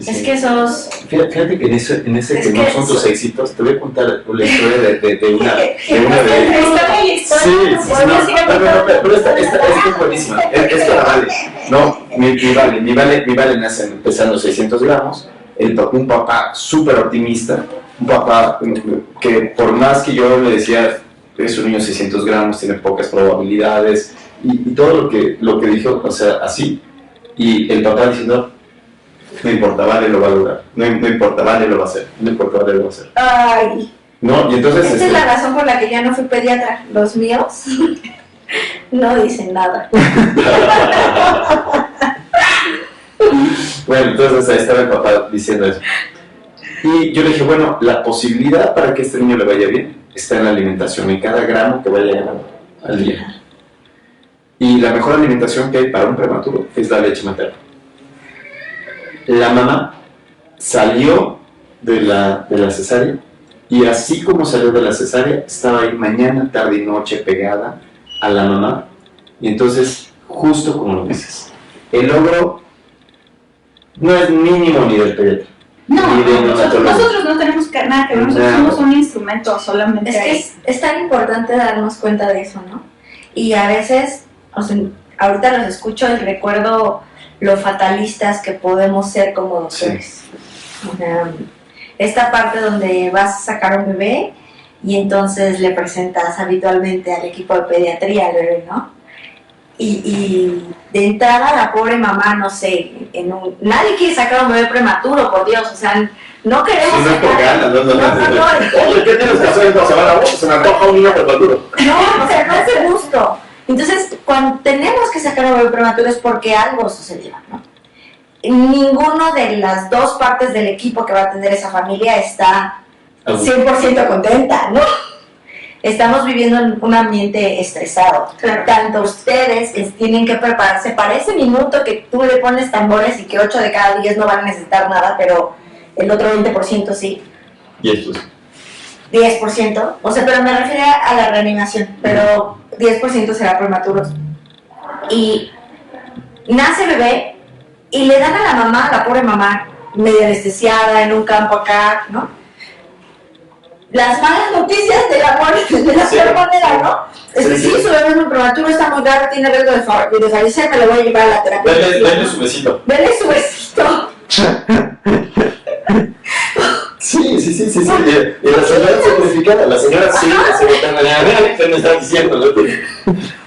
S1: Es que sos...
S3: Fíjate que en ese que no son tus éxitos, te voy a contar la historia de una de... Pero esta es buenísima. Esta la Vale. No, mi Vale nace pesando 600 gramos, un papá súper optimista, un papá que por más que yo le decía, es un niño de 600 gramos, tiene pocas probabilidades, y todo lo que dijo, o sea, así, y el papá diciendo, no importa, Vale lo va a lograr, no importa, Vale lo va a hacer, no importa, Vale lo va a hacer.
S1: Ay.
S3: No, y entonces...
S1: Esa es la razón por la que ya no fui pediatra. Los míos no dicen nada.
S3: Bueno, entonces ahí estaba el papá diciendo eso. Y yo le dije, bueno, la posibilidad para que este niño le vaya bien está en la alimentación, en cada gramo que vaya ganando al día. Y la mejor alimentación que hay para un prematuro es la leche materna. La mamá salió de la cesárea, y así como salió de la cesárea, estaba ahí mañana, tarde y noche pegada a la mamá. Y entonces, justo como lo dices, el logro no es mínimo nivel pediatra.
S2: No,
S3: Ni de
S2: nosotros no tenemos nada que ver, nosotros somos un instrumento solamente.
S1: Es que es tan importante darnos cuenta de eso, ¿no? Y a veces, o sea, ahorita los escucho y recuerdo lo fatalistas que podemos ser como doctores. Sí. O sea, esta parte donde vas a sacar un bebé y entonces le presentas habitualmente al equipo de pediatría al bebé, ¿no? Y de entrada la pobre mamá, no sé, nadie quiere sacar un bebé prematuro, por Dios, o sea, no queremos
S3: sí, no,
S1: sacar...
S3: No. Oye, ¿qué tienes que hacer esta semana? Se me antoja un niño prematuro.
S1: No, o sea, no es de gusto. Entonces, cuando tenemos que sacar un bebé prematuro es porque algo sucedió, ¿no? Ninguno de las dos partes del equipo que va a atender esa familia está 100% contenta, ¿no? Estamos viviendo en un ambiente estresado. Claro. Tanto ustedes que tienen que prepararse para ese minuto que tú le pones tambores y que 8 de cada 10 no van a necesitar nada, pero el otro 20% sí.
S3: ¿Y esto?
S1: 10%. O sea, pero me refiero a la reanimación, pero 10% será prematuros. Y nace bebé y le dan a la mamá, a la pobre mamá, medio anestesiada en un campo acá, ¿no? Las malas noticias de la muerte de la peor manera, ¿no? Es decir, su bebé es muy prematuro, está muy grave, tiene riesgo de fallecer, me lo voy a llevar a la terapia.
S3: Dale su besito.
S1: Dale su besito.
S3: Sí. Y la señora sacrificada, la señora sí, se me está diciendo, ¿no?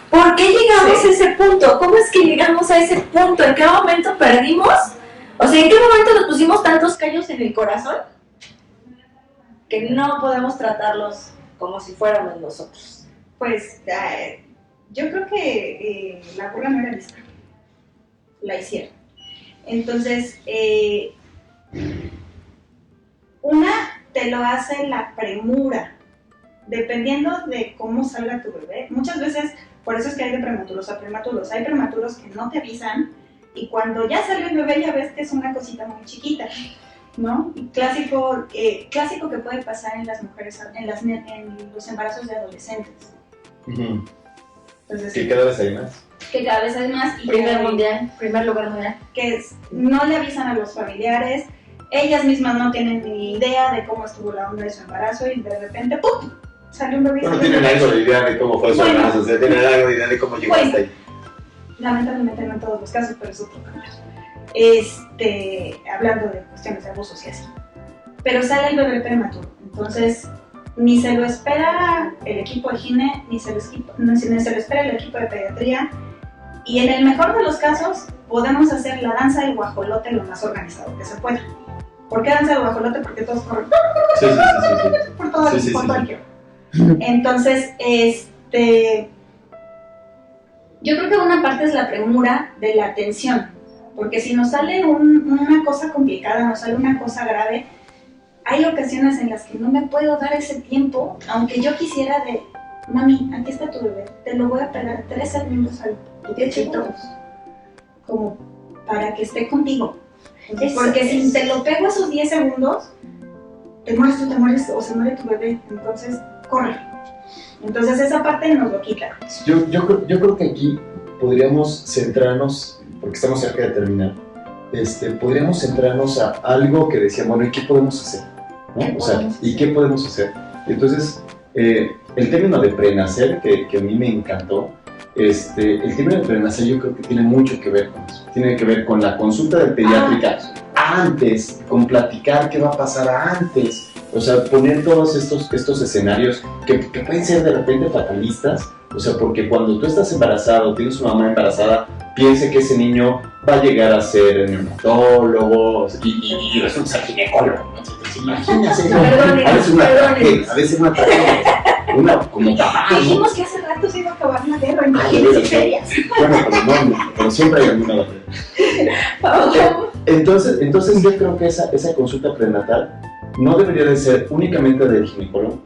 S1: ¿Por qué llegamos a ese punto? ¿Cómo es que llegamos a ese punto? ¿En qué momento perdimos? O sea, ¿en qué momento nos pusimos tantos callos en el corazón que no podemos tratarlos como si fuéramos nosotros?
S2: Pues yo creo que la prueba no era lista, la hicieron. Entonces, una te lo hace la premura, dependiendo de cómo salga tu bebé. Muchas veces, por eso es que hay de prematuros a prematuros. Hay prematuros que no te avisan y cuando ya sale el bebé ya ves que es una cosita muy chiquita, ¿no? Clásico que puede pasar en las mujeres, en los embarazos de adolescentes.
S3: Uh-huh.
S2: Entonces,
S3: que cada vez hay más.
S2: Que cada vez hay más. Y
S1: primer lugar mundial.
S2: Que no le avisan a los familiares, ellas mismas no tienen ni idea de cómo estuvo la onda de su embarazo y de repente, ¡pum!, salió un bebé.
S3: No tienen algo de idea de cómo fue su embarazo, o sea, tienen algo de idea de cómo llegó hasta ahí.
S2: Lamentablemente no en todos los casos, pero es otro camino. Hablando de cuestiones de abusos y así. Pero sale el bebé prematuro, entonces ni se lo espera el equipo de gine, ni se lo espera el equipo de pediatría, y en el mejor de los casos podemos hacer la danza del guajolote lo más organizado que se pueda. ¿Por qué danza del guajolote? Porque todos corren por todo el cuerpo. Entonces, yo creo que una parte es la premura de la atención, porque si nos sale una cosa complicada, nos sale una cosa grave, hay ocasiones en las que no me puedo dar ese tiempo, aunque yo quisiera de, mami, aquí está tu bebé, te lo voy a pegar 3 segundos al pechito, como para que esté contigo. Porque si te lo pego esos 10 segundos, te mueres o se muere tu bebé, entonces corre. Entonces esa parte nos lo quita.
S4: Yo creo que aquí podríamos centrarnos, porque estamos cerca de terminar, podríamos centrarnos a algo que decíamos, bueno, ¿y qué podemos hacer? ¿No? O sea, ¿y qué podemos hacer? Entonces, el término de prenacer, que a mí me encantó, el término de prenacer yo creo que tiene mucho que ver con eso. Tiene que ver con la consulta de pediátrica antes, con platicar qué va a pasar antes. O sea, poner todos estos escenarios que pueden ser de repente fatalistas. O sea, porque cuando tú estás embarazado, tienes una mamá embarazada, piense que ese niño va a llegar a ser neonatólogo y resulta ser ginecólogo, ¿no? Entonces, imagínate, a veces una tragedia, como tamaño.
S2: Dijimos que hace rato se iba a acabar la guerra, imagínense ferias.
S4: Bueno, pero siempre hay alguna batalla. Entonces yo creo que esa consulta prenatal no debería de ser únicamente del ginecólogo,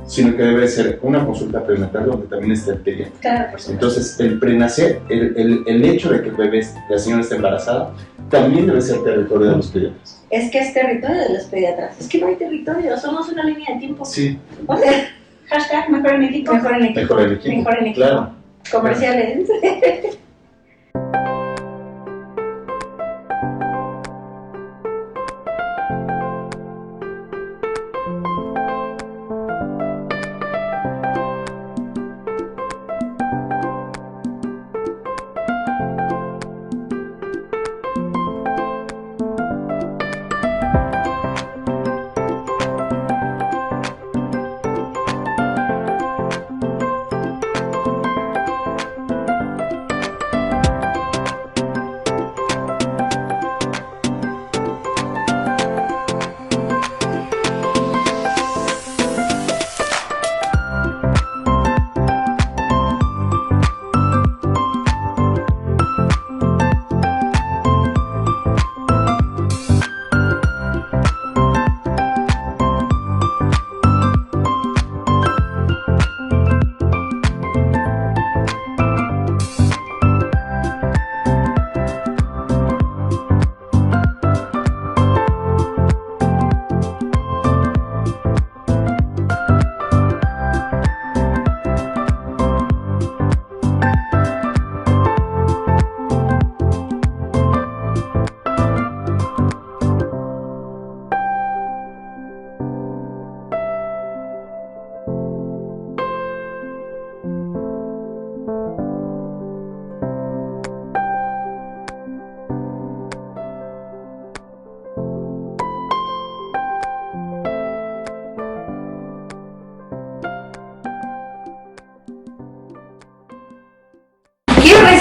S4: sino que debe ser una consulta prenatal donde también esté el pediatra.
S2: Claro, por supuesto.
S4: Entonces, el prenacer, el hecho de que el bebé, la señora esté embarazada, también debe ser territorio de los pediatras.
S1: Es que es territorio de los pediatras. Es que no hay territorio, somos una línea de tiempo.
S4: Sí.
S1: O sea,
S2: hashtag mejor en equipo.
S1: Mejor en equipo. Mejor en equipo.
S4: Claro.
S1: Comerciales.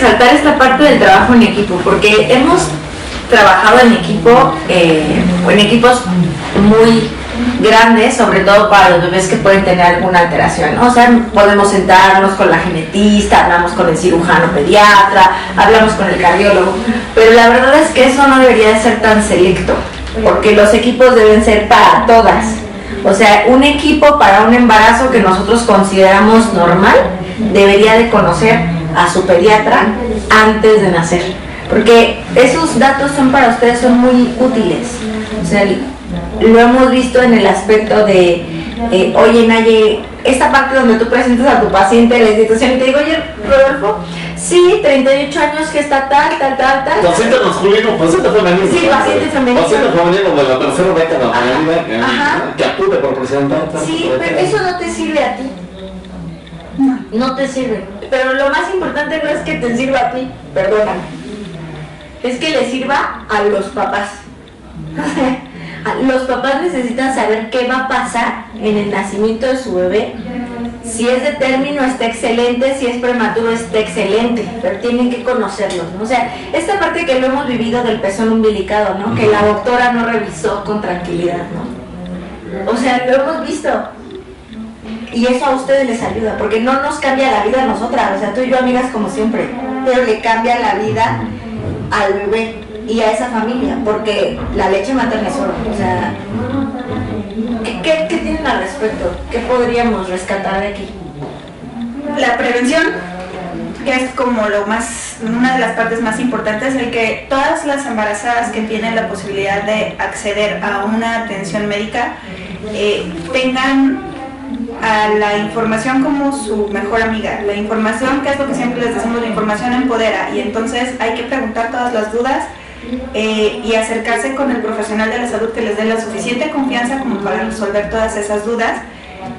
S1: resaltar esta parte del trabajo en equipo, porque hemos trabajado en equipo, o en equipos muy grandes, sobre todo para los bebés que pueden tener alguna alteración, ¿no? O sea, podemos sentarnos con la genetista, hablamos con el cirujano pediatra, hablamos con el cardiólogo, pero la verdad es que eso no debería de ser tan selecto, porque los equipos deben ser para todas. O sea, un equipo para un embarazo que nosotros consideramos normal debería de conocer a su pediatra antes de nacer, porque esos datos son para ustedes, son muy útiles. O sea, lo hemos visto en el aspecto de, oye Naye, esta parte donde tú presentas a tu paciente la institución y te digo, oye Rodolfo, sí, 38 años que está tal.
S5: Paciente masculino, paciente femenino.
S1: Sí, paciente femenino.
S5: Paciente femenino de la tercera década, que acude por presentar.
S1: Sí, pero eso no te sirve a ti. No te sirve. Pero lo más importante no es que te sirva a ti, perdóname. Es que le sirva a los papás. Los papás necesitan saber qué va a pasar en el nacimiento de su bebé. Si es de término está excelente, si es prematuro está excelente, pero tienen que conocerlos, ¿no? O sea, esta parte que lo hemos vivido del pezón umbilicado, ¿no? Que la doctora no revisó con tranquilidad, ¿no? O sea, lo hemos visto. Y eso a ustedes les ayuda, porque no nos cambia la vida a nosotras, o sea, tú y yo amigas como siempre, pero le cambia la vida al bebé y a esa familia, porque la leche materna es oro. O sea, ¿qué tienen al respecto? ¿Qué podríamos rescatar de aquí?
S2: La prevención, que es como una de las partes más importantes, el que todas las embarazadas que tienen la posibilidad de acceder a una atención médica tengan a la información como su mejor amiga. La información, que es lo que siempre les decimos, la información empodera, y entonces hay que preguntar todas las dudas y acercarse con el profesional de la salud que les dé la suficiente confianza como para resolver todas esas dudas.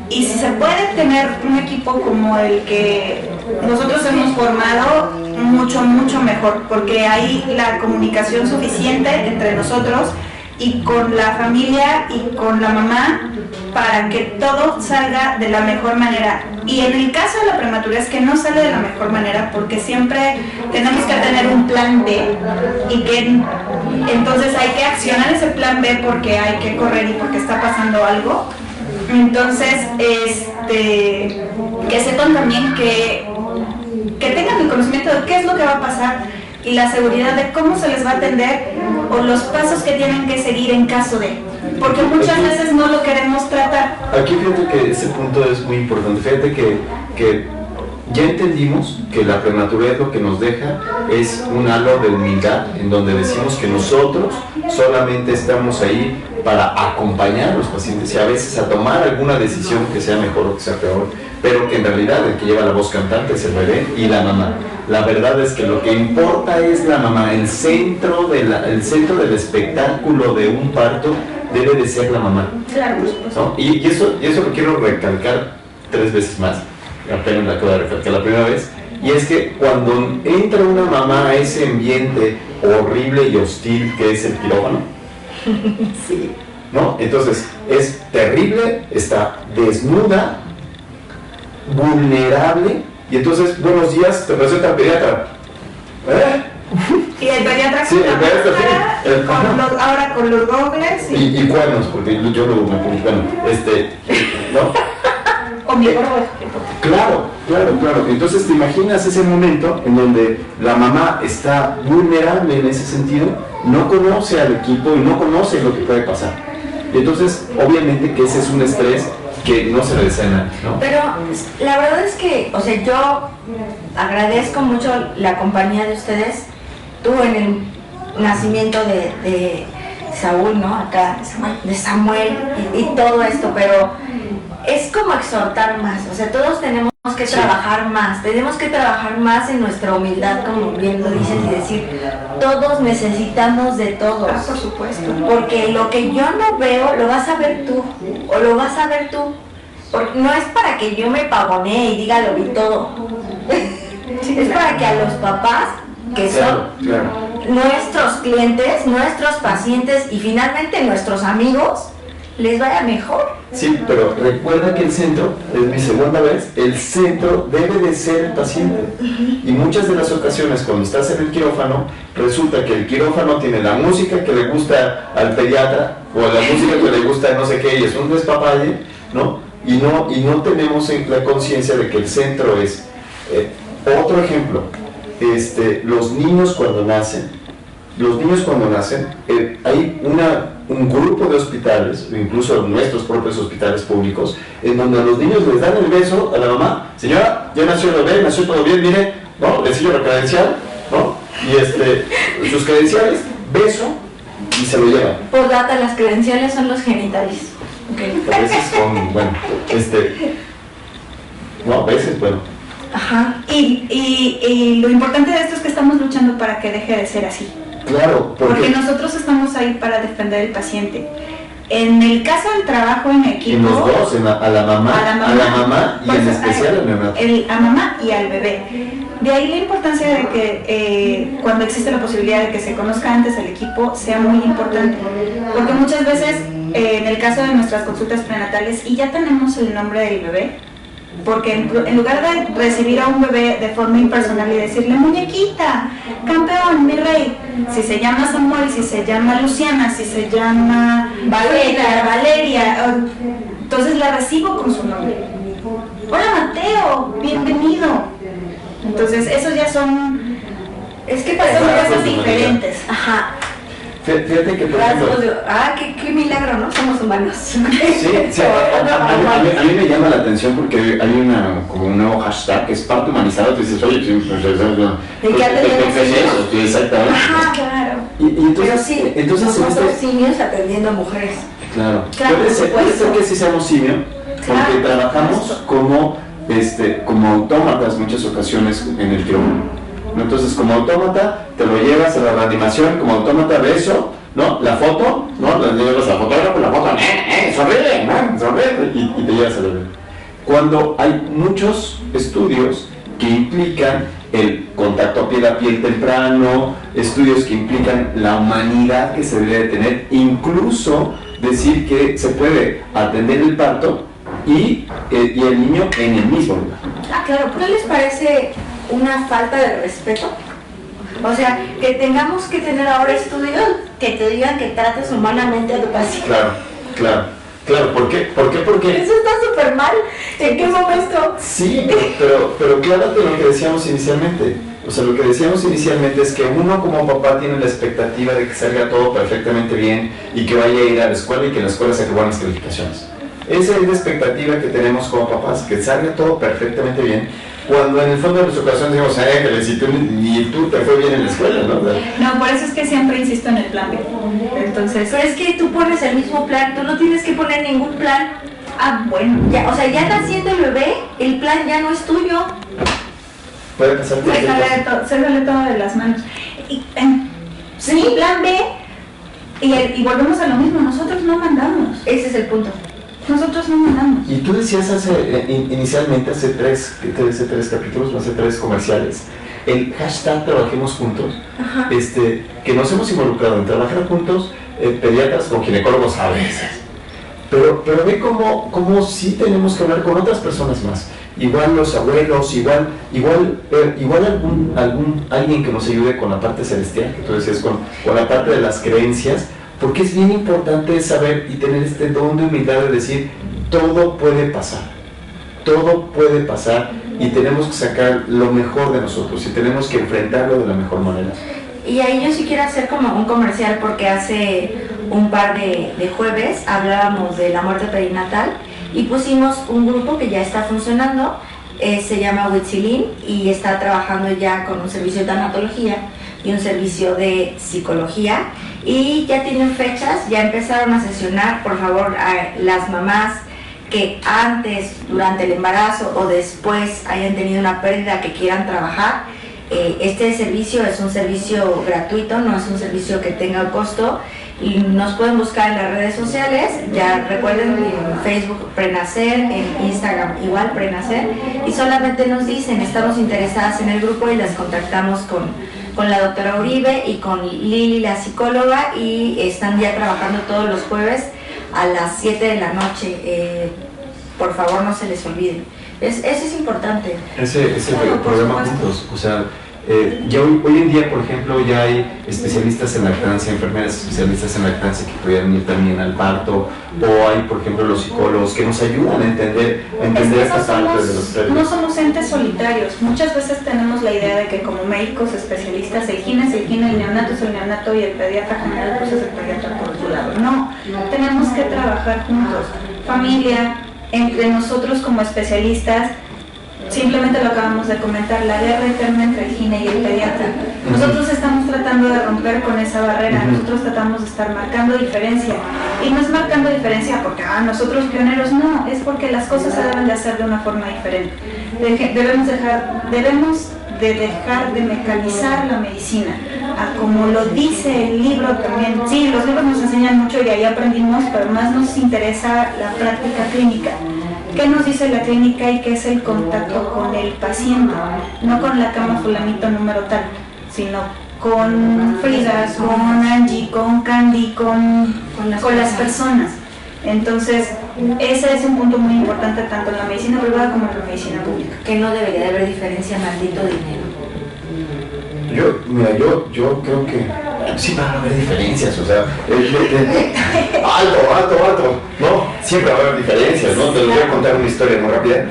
S2: Y si se puede tener un equipo como el que nosotros hemos formado, mucho mejor, porque hay la comunicación suficiente entre nosotros y con la familia y con la mamá para que todo salga de la mejor manera. Y en el caso de la prematurez, que no sale de la mejor manera, porque siempre tenemos que tener un plan B, y que entonces hay que accionar ese plan B porque hay que correr y porque está pasando algo. Entonces, que sepan también que tengan el conocimiento de qué es lo que va a pasar y la seguridad de cómo se les va a atender o los pasos que tienen que seguir en caso de, porque muchas veces no lo queremos tratar.
S4: Aquí fíjate que ese punto es muy importante. Fíjate que ya entendimos que la prematurez lo que nos deja es un halo de humildad, en donde decimos que nosotros solamente estamos ahí para acompañar a los pacientes y a veces a tomar alguna decisión que sea mejor o que sea peor, pero que en realidad el que lleva la voz cantante es el bebé y la mamá. La verdad es que lo que importa es la mamá, el centro del espectáculo de un parto debe de ser la mamá.
S2: Claro,
S4: ¿no? Y eso lo quiero recalcar 3 veces más, apenas la acabo de recalcar la primera vez, y es que cuando entra una mamá a ese ambiente horrible y hostil que es el quirófano,
S1: Sí.
S4: ¿no? Entonces es terrible, está desnuda, vulnerable, y entonces, buenos días, te presenta el pediatra.
S2: Y el pediatra
S4: Sí, el pediatra, sí.
S2: Ahora con los gogles
S4: Y cuernos, porque yo luego me pongo, bueno, ¿no?
S2: o mi
S4: Claro. Entonces te imaginas ese momento en donde la mamá está vulnerable en ese sentido, no conoce al equipo y no conoce lo que puede pasar. Y entonces, obviamente que ese es un estrés que no se le desea, ¿no?
S1: Pero la verdad es que, o sea, yo agradezco mucho la compañía de ustedes. Tú en el nacimiento de Saúl, ¿no? Acá, de Samuel y todo esto, pero es como exhortar más. O sea, todos tenemos que trabajar más, tenemos que trabajar más en nuestra humildad, como bien lo dices, y decir, todos necesitamos de todos.
S2: Ah, por supuesto.
S1: Porque lo que yo no veo, lo vas a ver tú, o lo vas a ver tú. Porque no es para que yo me pagonee y diga lo vi todo. Es para que a los papás, que son nuestros clientes, nuestros pacientes y finalmente nuestros amigos, les vaya mejor.
S4: Sí, pero recuerda que el centro, es mi segunda vez, el centro debe de ser el paciente. Y muchas de las ocasiones cuando estás en el quirófano, resulta que el quirófano tiene la música que le gusta al pediatra o la música que le gusta a no sé qué, y es un despapalle, ¿no? Y no tenemos la conciencia de que el centro es... otro ejemplo, los niños cuando nacen, hay un grupo de hospitales, incluso nuestros propios hospitales públicos, en donde a los niños les dan el beso a la mamá. Señora, ya nació el bebé, nació todo bien, mire, ¿no? Le enseño la credencial, ¿no? Y sus credenciales, beso, y se lo llevan.
S1: Postdata, las credenciales son los genitales. Okay.
S4: A veces con, bueno, no, a veces, bueno.
S2: Ajá. Y lo importante de esto es que estamos luchando para que deje de ser así.
S4: Claro,
S2: porque nosotros estamos ahí para defender al paciente. En el caso del trabajo en equipo,
S4: en los dos, a la mamá y en especial al neonato.
S2: A mamá y al bebé. De ahí la importancia de que cuando existe la posibilidad de que se conozca antes el equipo sea muy importante, porque muchas veces en el caso de nuestras consultas prenatales y ya tenemos el nombre del bebé, porque en lugar de recibir a un bebé de forma impersonal y decirle muñequita, campeón, mi rey, si se llama Samuel, si se llama Luciana, si se llama Valeria, entonces la recibo con su nombre. Hola Mateo, bienvenido. Entonces esos ya son, es que son cosas diferentes.
S1: Ajá.
S4: Fíjate que por ejemplo,
S1: qué milagro, ¿no? Somos humanos.
S4: Sí, a mí me llama la atención porque hay como un nuevo hashtag que es parte humanizada. Tú dices, oye,
S1: ¿de qué atendemos
S4: eso? Exactamente.
S1: Ajá, claro.
S4: Y entonces,
S1: pero sí,
S4: entonces
S1: nosotros simios atendiendo a mujeres.
S4: Claro.
S1: Claro,
S4: puede ser que sí seamos simio, porque trabajamos como autómatas muchas ocasiones en el quirófano. Entonces, como autómata, te lo llevas a la reanimación, como autómata beso, ¿no? La foto, ¿no? Le llevas al fotógrafo, la foto, sonríe, sonríe, y te llevas a la bebé. Cuando hay muchos estudios que implican el contacto piel a piel temprano, estudios que implican la humanidad que se debe tener, incluso decir que se puede atender el parto y el niño en el mismo lugar.
S1: Claro, ¿no les parece una falta de respeto? O sea, que tengamos que tener ahora estudios que te digan que trates humanamente a tu paciente.
S4: Claro, ¿por qué? Porque
S1: eso está súper mal. ¿En qué momento?
S4: Sí, pero claro de lo que decíamos inicialmente. O sea, lo que decíamos inicialmente es que uno como papá tiene la expectativa de que salga todo perfectamente bien y que vaya a ir a la escuela y que en la escuela saque buenas calificaciones. Esa es la expectativa que tenemos como papás, que salga todo perfectamente bien, cuando en el fondo de nuestro corazón decimos, si tú te fue bien en la escuela, ¿no?
S2: No, por eso es que siempre insisto en el plan B. Entonces,
S1: pero es que tú pones el mismo plan, tú no tienes que poner ningún plan.
S2: Bueno.
S1: Ya, o sea, ya naciendo el bebé, el plan ya no es tuyo.
S4: Puede pasar
S2: se sale todo de las manos. Sí, plan B. Y volvemos a lo mismo, nosotros no mandamos.
S1: Ese es el punto.
S2: Nosotros no mandamos.
S4: Y tú decías inicialmente, hace tres capítulos, hace 3 comerciales, el hashtag Trabajemos Juntos, que nos hemos involucrado en trabajar juntos, pediatras con ginecólogos a veces. Pero ve cómo sí tenemos que hablar con otras personas más. Igual los abuelos, igual alguien que nos ayude con la parte celestial, que tú decías, con la parte de las creencias, porque es bien importante saber y tener este don de humildad de decir, todo puede pasar y tenemos que sacar lo mejor de nosotros y tenemos que enfrentarlo de la mejor manera.
S1: Y ahí yo sí quiero hacer como un comercial porque hace un par de jueves hablábamos de la muerte perinatal y pusimos un grupo que ya está funcionando, se llama Huitzilín y está trabajando ya con un servicio de tanatología y un servicio de psicología y ya tienen fechas, ya empezaron a sesionar. Por favor, a las mamás que antes, durante el embarazo o después hayan tenido una pérdida que quieran trabajar, este servicio es un servicio gratuito, no es un servicio que tenga costo y nos pueden buscar en las redes sociales, ya recuerden, en Facebook Prenacer, en Instagram igual Prenacer, y solamente nos dicen, estamos interesadas en el grupo y las contactamos con la doctora Uribe y con Lili, la psicóloga, y están ya trabajando todos los jueves a las 7 de la noche. Por favor, no se les olvide. Eso es importante.
S5: Ese es
S1: Claro,
S5: el
S1: por
S5: programa
S1: supuesto.
S5: juntos. O sea, ya hoy en día, por ejemplo, ya hay especialistas en lactancia, enfermeras especialistas en lactancia que pueden ir también al parto, o hay, por ejemplo, los psicólogos que nos ayudan a entender esta parte de los
S2: No
S5: términos.
S2: somos entes solitarios. Muchas veces tenemos la idea de que como médicos especialistas el gine es el gine, el neonato es el neonato y el pediatra general pues es el pediatra por su lado. No, tenemos que trabajar juntos. Familia, entre nosotros como especialistas. Simplemente lo acabamos de comentar, la guerra eterna entre el gine y el pediatra. Nosotros estamos tratando de romper con esa barrera, nosotros tratamos de estar marcando diferencia. Y no es marcando diferencia porque nosotros pioneros, no, es porque las cosas se deben de hacer de una forma diferente. Debemos de dejar de mecanizar la medicina, como lo dice el libro también. Sí, los libros nos enseñan mucho y ahí aprendimos, pero más nos interesa la práctica clínica. ¿Qué nos dice la clínica y qué es el contacto con el paciente? No con la cama fulanito número tal, sino con Frida, con Angie, con Candy, con las personas. Entonces, ese es un punto muy importante tanto en la medicina privada como en la medicina pública.
S1: Que no debería de haber diferencia, maldito dinero.
S5: Yo creo que sí van a haber diferencias, o sea, alto, ¿no? Siempre va a haber diferencias, ¿no? Te voy a contar una historia muy rápida.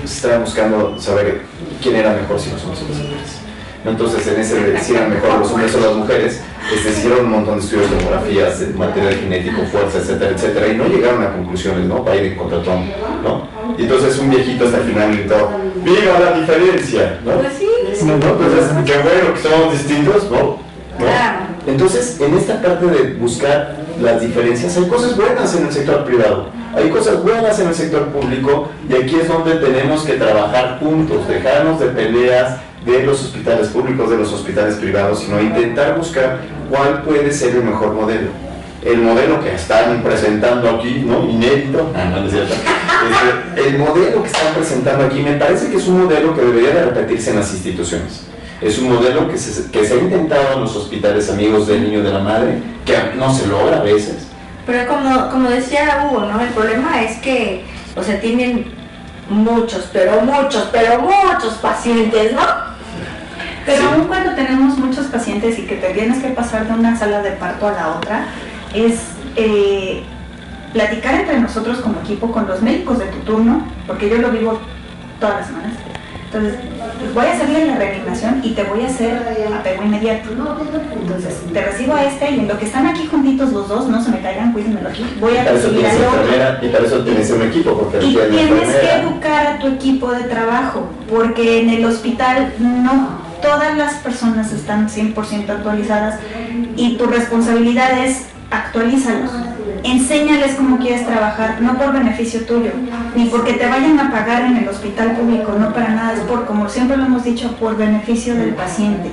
S5: Estaba buscando saber quién era mejor, si los hombres o las mujeres. Entonces, en ese de si eran mejor los hombres o las mujeres, se hicieron un montón de estudios de demografías, de material genético, fuerza, etcétera, y no llegaron a conclusiones, ¿no? Biden contra Trump, ¿no? Y entonces un viejito hasta el final gritó, ¡viva la diferencia! ¿no?
S1: Pues sí.
S5: ¿No? Entonces, qué bueno que somos distintos, ¿no?
S1: Claro.
S5: Entonces, en esta parte de buscar las diferencias, hay cosas buenas en el sector privado, hay cosas buenas en el sector público, y aquí es donde tenemos que trabajar juntos, dejarnos de peleas de los hospitales públicos, de los hospitales privados, sino intentar buscar cuál puede ser el mejor modelo. El modelo que están presentando aquí, ¿no? Inédito, no es cierto. El modelo que están presentando aquí me parece que es un modelo que debería de repetirse en las instituciones. Es un modelo que se ha intentado en los hospitales amigos del niño y de la madre, que no se logra a veces.
S1: Pero como decía Hugo, ¿no? El problema es que, o sea, tienen muchos pacientes, ¿no?
S2: Pero
S5: Sí.
S2: aún cuando tenemos muchos pacientes y que te tienes que pasar de una sala de parto a la otra, es platicar entre nosotros como equipo con los médicos de tu turno, porque yo lo vivo todas las semanas. Entonces, pues voy a hacerle la reanimación y te voy a hacer apego inmediato. Entonces, te recibo a y en lo que están aquí juntitos los dos, no se me caigan, cuídenmelo aquí, voy a
S5: Para eso
S2: recibir
S5: tienes
S2: al otro.
S5: enfermera y para eso tienes un equipo, porque
S2: Y
S5: requiere la
S2: tienes que
S5: enfermera.
S2: educar a tu equipo de trabajo, porque en el hospital no todas las personas están 100% actualizadas y tu responsabilidad es actualízalos. Enséñales cómo quieres trabajar, no por beneficio tuyo, ni porque te vayan a pagar en el hospital público, no para nada, es por, como siempre lo hemos dicho, por beneficio del paciente,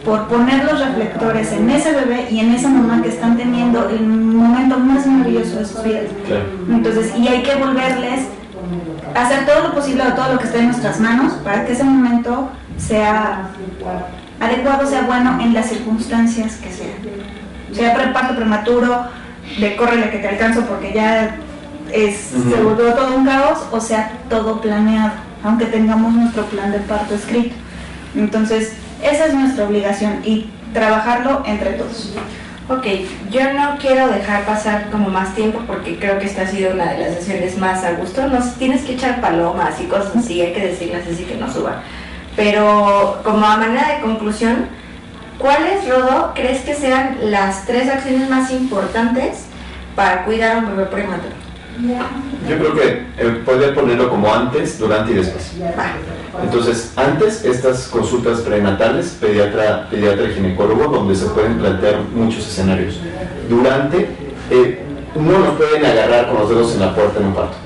S2: por poner los reflectores en ese bebé y en esa mamá que están teniendo el momento más maravilloso de sus vidas.
S5: Claro.
S2: Entonces, y hay que volverles a hacer todo lo posible o todo lo que esté en nuestras manos para que ese momento sea adecuado, sea bueno en las circunstancias que sean. Sea parto prematuro, de córrele que te alcanzo porque ya se volvió todo un caos, o sea, todo planeado, aunque tengamos nuestro plan de parto escrito. Entonces, esa es nuestra obligación y trabajarlo entre todos.
S1: Ok, yo no quiero dejar pasar como más tiempo porque creo que esta ha sido una de las sesiones más a gusto. No sé, tienes que echar palomas y cosas así, hay que decirles así que no suban. Pero como a manera de conclusión, ¿cuáles, Rodo, crees que sean las 3 acciones más importantes para cuidar a un bebé prematuro?
S5: Yo creo que podría ponerlo como antes, durante y después. Entonces, antes estas consultas prenatales, pediatra y ginecólogo, donde se pueden plantear muchos escenarios. Durante, no nos pueden agarrar con los dedos en la puerta en un parto.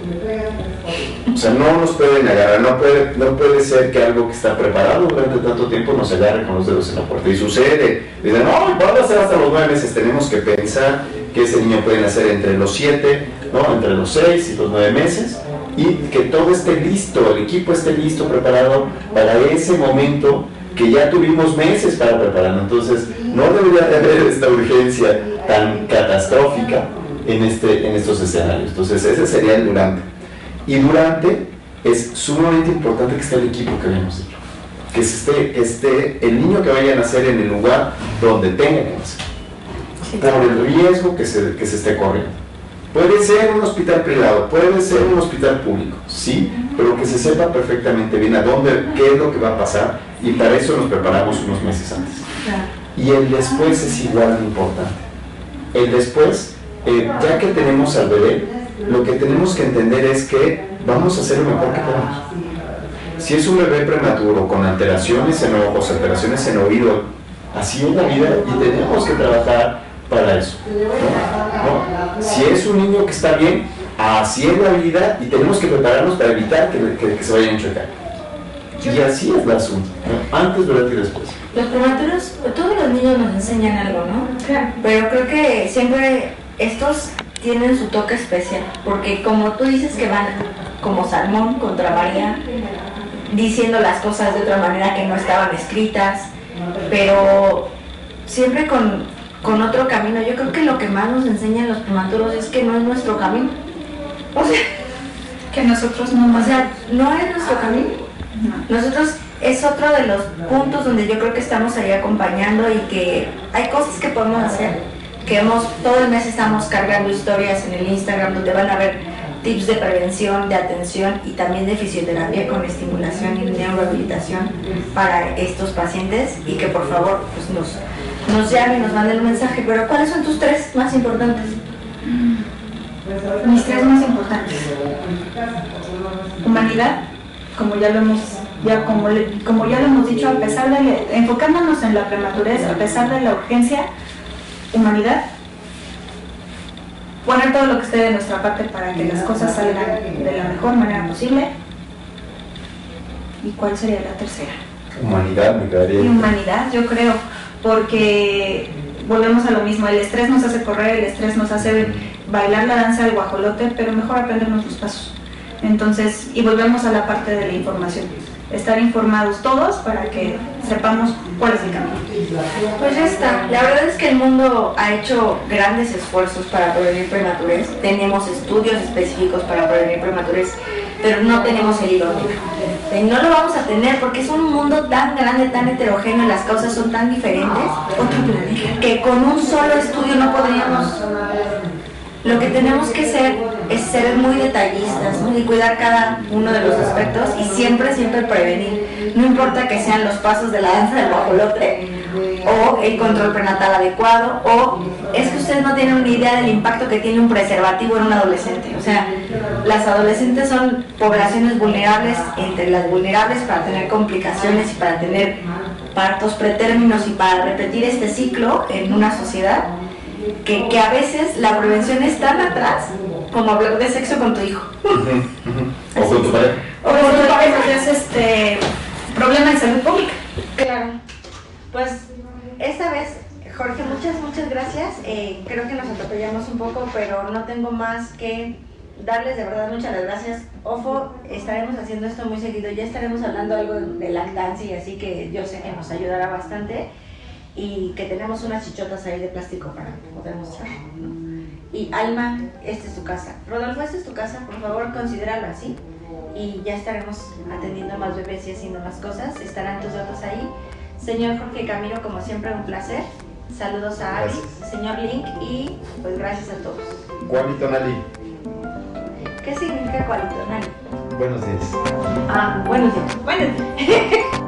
S5: O sea, no nos pueden agarrar, no puede ser que algo que está preparado durante tanto tiempo nos agarre con los dedos en la puerta. Y sucede, dicen, no, van a ser hasta los 9 meses, tenemos que pensar que ese niño puede nacer entre los 7, ¿no? Entre los 6 y los 9 meses, y que todo esté listo, el equipo esté listo, preparado para ese momento que ya tuvimos meses para prepararlo. Entonces, no debería de haber esta urgencia tan catastrófica en estos escenarios. Entonces ese sería el durante. Y durante es sumamente importante que esté el equipo que habíamos dicho. Que esté el niño que vaya a nacer en el lugar donde tenga que nacer. Por el riesgo que se esté corriendo. Puede ser un hospital privado, puede ser un hospital público, sí, pero que se sepa perfectamente bien a dónde, qué es lo que va a pasar, y para eso nos preparamos unos meses antes. Y el después es igual de importante. El después, ya que tenemos al bebé, lo que tenemos que entender es que vamos a hacer lo mejor que podamos. Si es un bebé prematuro con alteraciones en ojos, alteraciones en oído, así es la vida y tenemos que trabajar para eso. ¿No? Si es un niño que está bien, así es la vida y tenemos que prepararnos para evitar que se vayan a chocar. Y así es el asunto, ¿no? Antes, durante y después.
S6: Los prematuros, todos los niños nos enseñan algo, ¿no?
S1: Claro.
S6: Pero creo que siempre estos tienen su toque especial, porque como tú dices que van como Salmón contra María, diciendo las cosas de otra manera que no estaban escritas, pero siempre con otro camino. Yo creo que lo que más nos enseñan los prematuros es que no es nuestro camino. O sea,
S2: Que nosotros no
S6: o sea, no es nuestro camino. Nosotros es otro de los puntos donde yo creo que estamos ahí acompañando y que hay cosas que podemos hacer, que todo el mes estamos cargando historias en el Instagram donde van a ver tips de prevención, de atención y también de fisioterapia con estimulación y neurorehabilitación para estos pacientes, y que por favor pues nos llamen, nos manden un mensaje. Pero ¿cuáles son tus 3 más importantes?
S2: Mis 3 más importantes. Humanidad, como ya lo hemos dicho, a pesar de enfocándonos en la prematurez, a pesar de la urgencia, humanidad, poner todo lo que esté de nuestra parte para que las cosas salgan de la mejor manera posible. ¿Y cuál sería la tercera?
S5: Humanidad, me quedaría.
S2: Y humanidad, yo creo, porque volvemos a lo mismo, el estrés nos hace correr, el estrés nos hace bailar la danza del guajolote, pero mejor aprendernos los pasos. Entonces, y volvemos a la parte de la información, estar informados todos para que sepamos cuál es el camino.
S6: Pues ya está. La verdad es que el mundo ha hecho grandes esfuerzos para prevenir prematurez. Tenemos estudios específicos para prevenir prematurez, pero no tenemos el hilo negro. No lo vamos a tener porque es un mundo tan grande, tan heterogéneo, y las causas son tan diferentes, que con un solo estudio no podríamos. Lo que tenemos que ser es ser muy detallistas, ¿no? Y cuidar cada uno de los aspectos y siempre prevenir. No importa que sean los pasos de la danza del guajolote o el control prenatal adecuado, o es que ustedes no tienen una idea del impacto que tiene un preservativo en un adolescente. O sea, las adolescentes son poblaciones vulnerables, entre las vulnerables para tener complicaciones y para tener partos pretérminos y para repetir este ciclo en una sociedad. Que a veces la prevención es tan atrás como hablar de sexo con tu hijo.
S5: O con tu pareja.
S2: O con tu pareja es problema de salud pública.
S1: Claro. Pues esta vez, Jorge, muchas gracias. Creo que nos atropellamos un poco, pero no tengo más que darles de verdad muchas gracias. Ofo, estaremos haciendo esto muy seguido. Ya estaremos hablando algo de lactancia y así, que yo sé que nos ayudará bastante. Y que tenemos unas chichotas ahí de plástico para poder mostrar, ¿no? Y Alma, esta es tu casa. Rodolfo, esta es tu casa, por favor considéralo así. Y ya estaremos atendiendo más bebés y haciendo más cosas. Estarán tus datos ahí. Señor Jorge Camilo, como siempre, un placer. Saludos a Ari, señor Link, y pues gracias a todos.
S5: Guamitonali.
S1: ¿Qué significa cualitonal?
S5: Buenos días.
S1: Ah, buenos días.
S2: Bueno.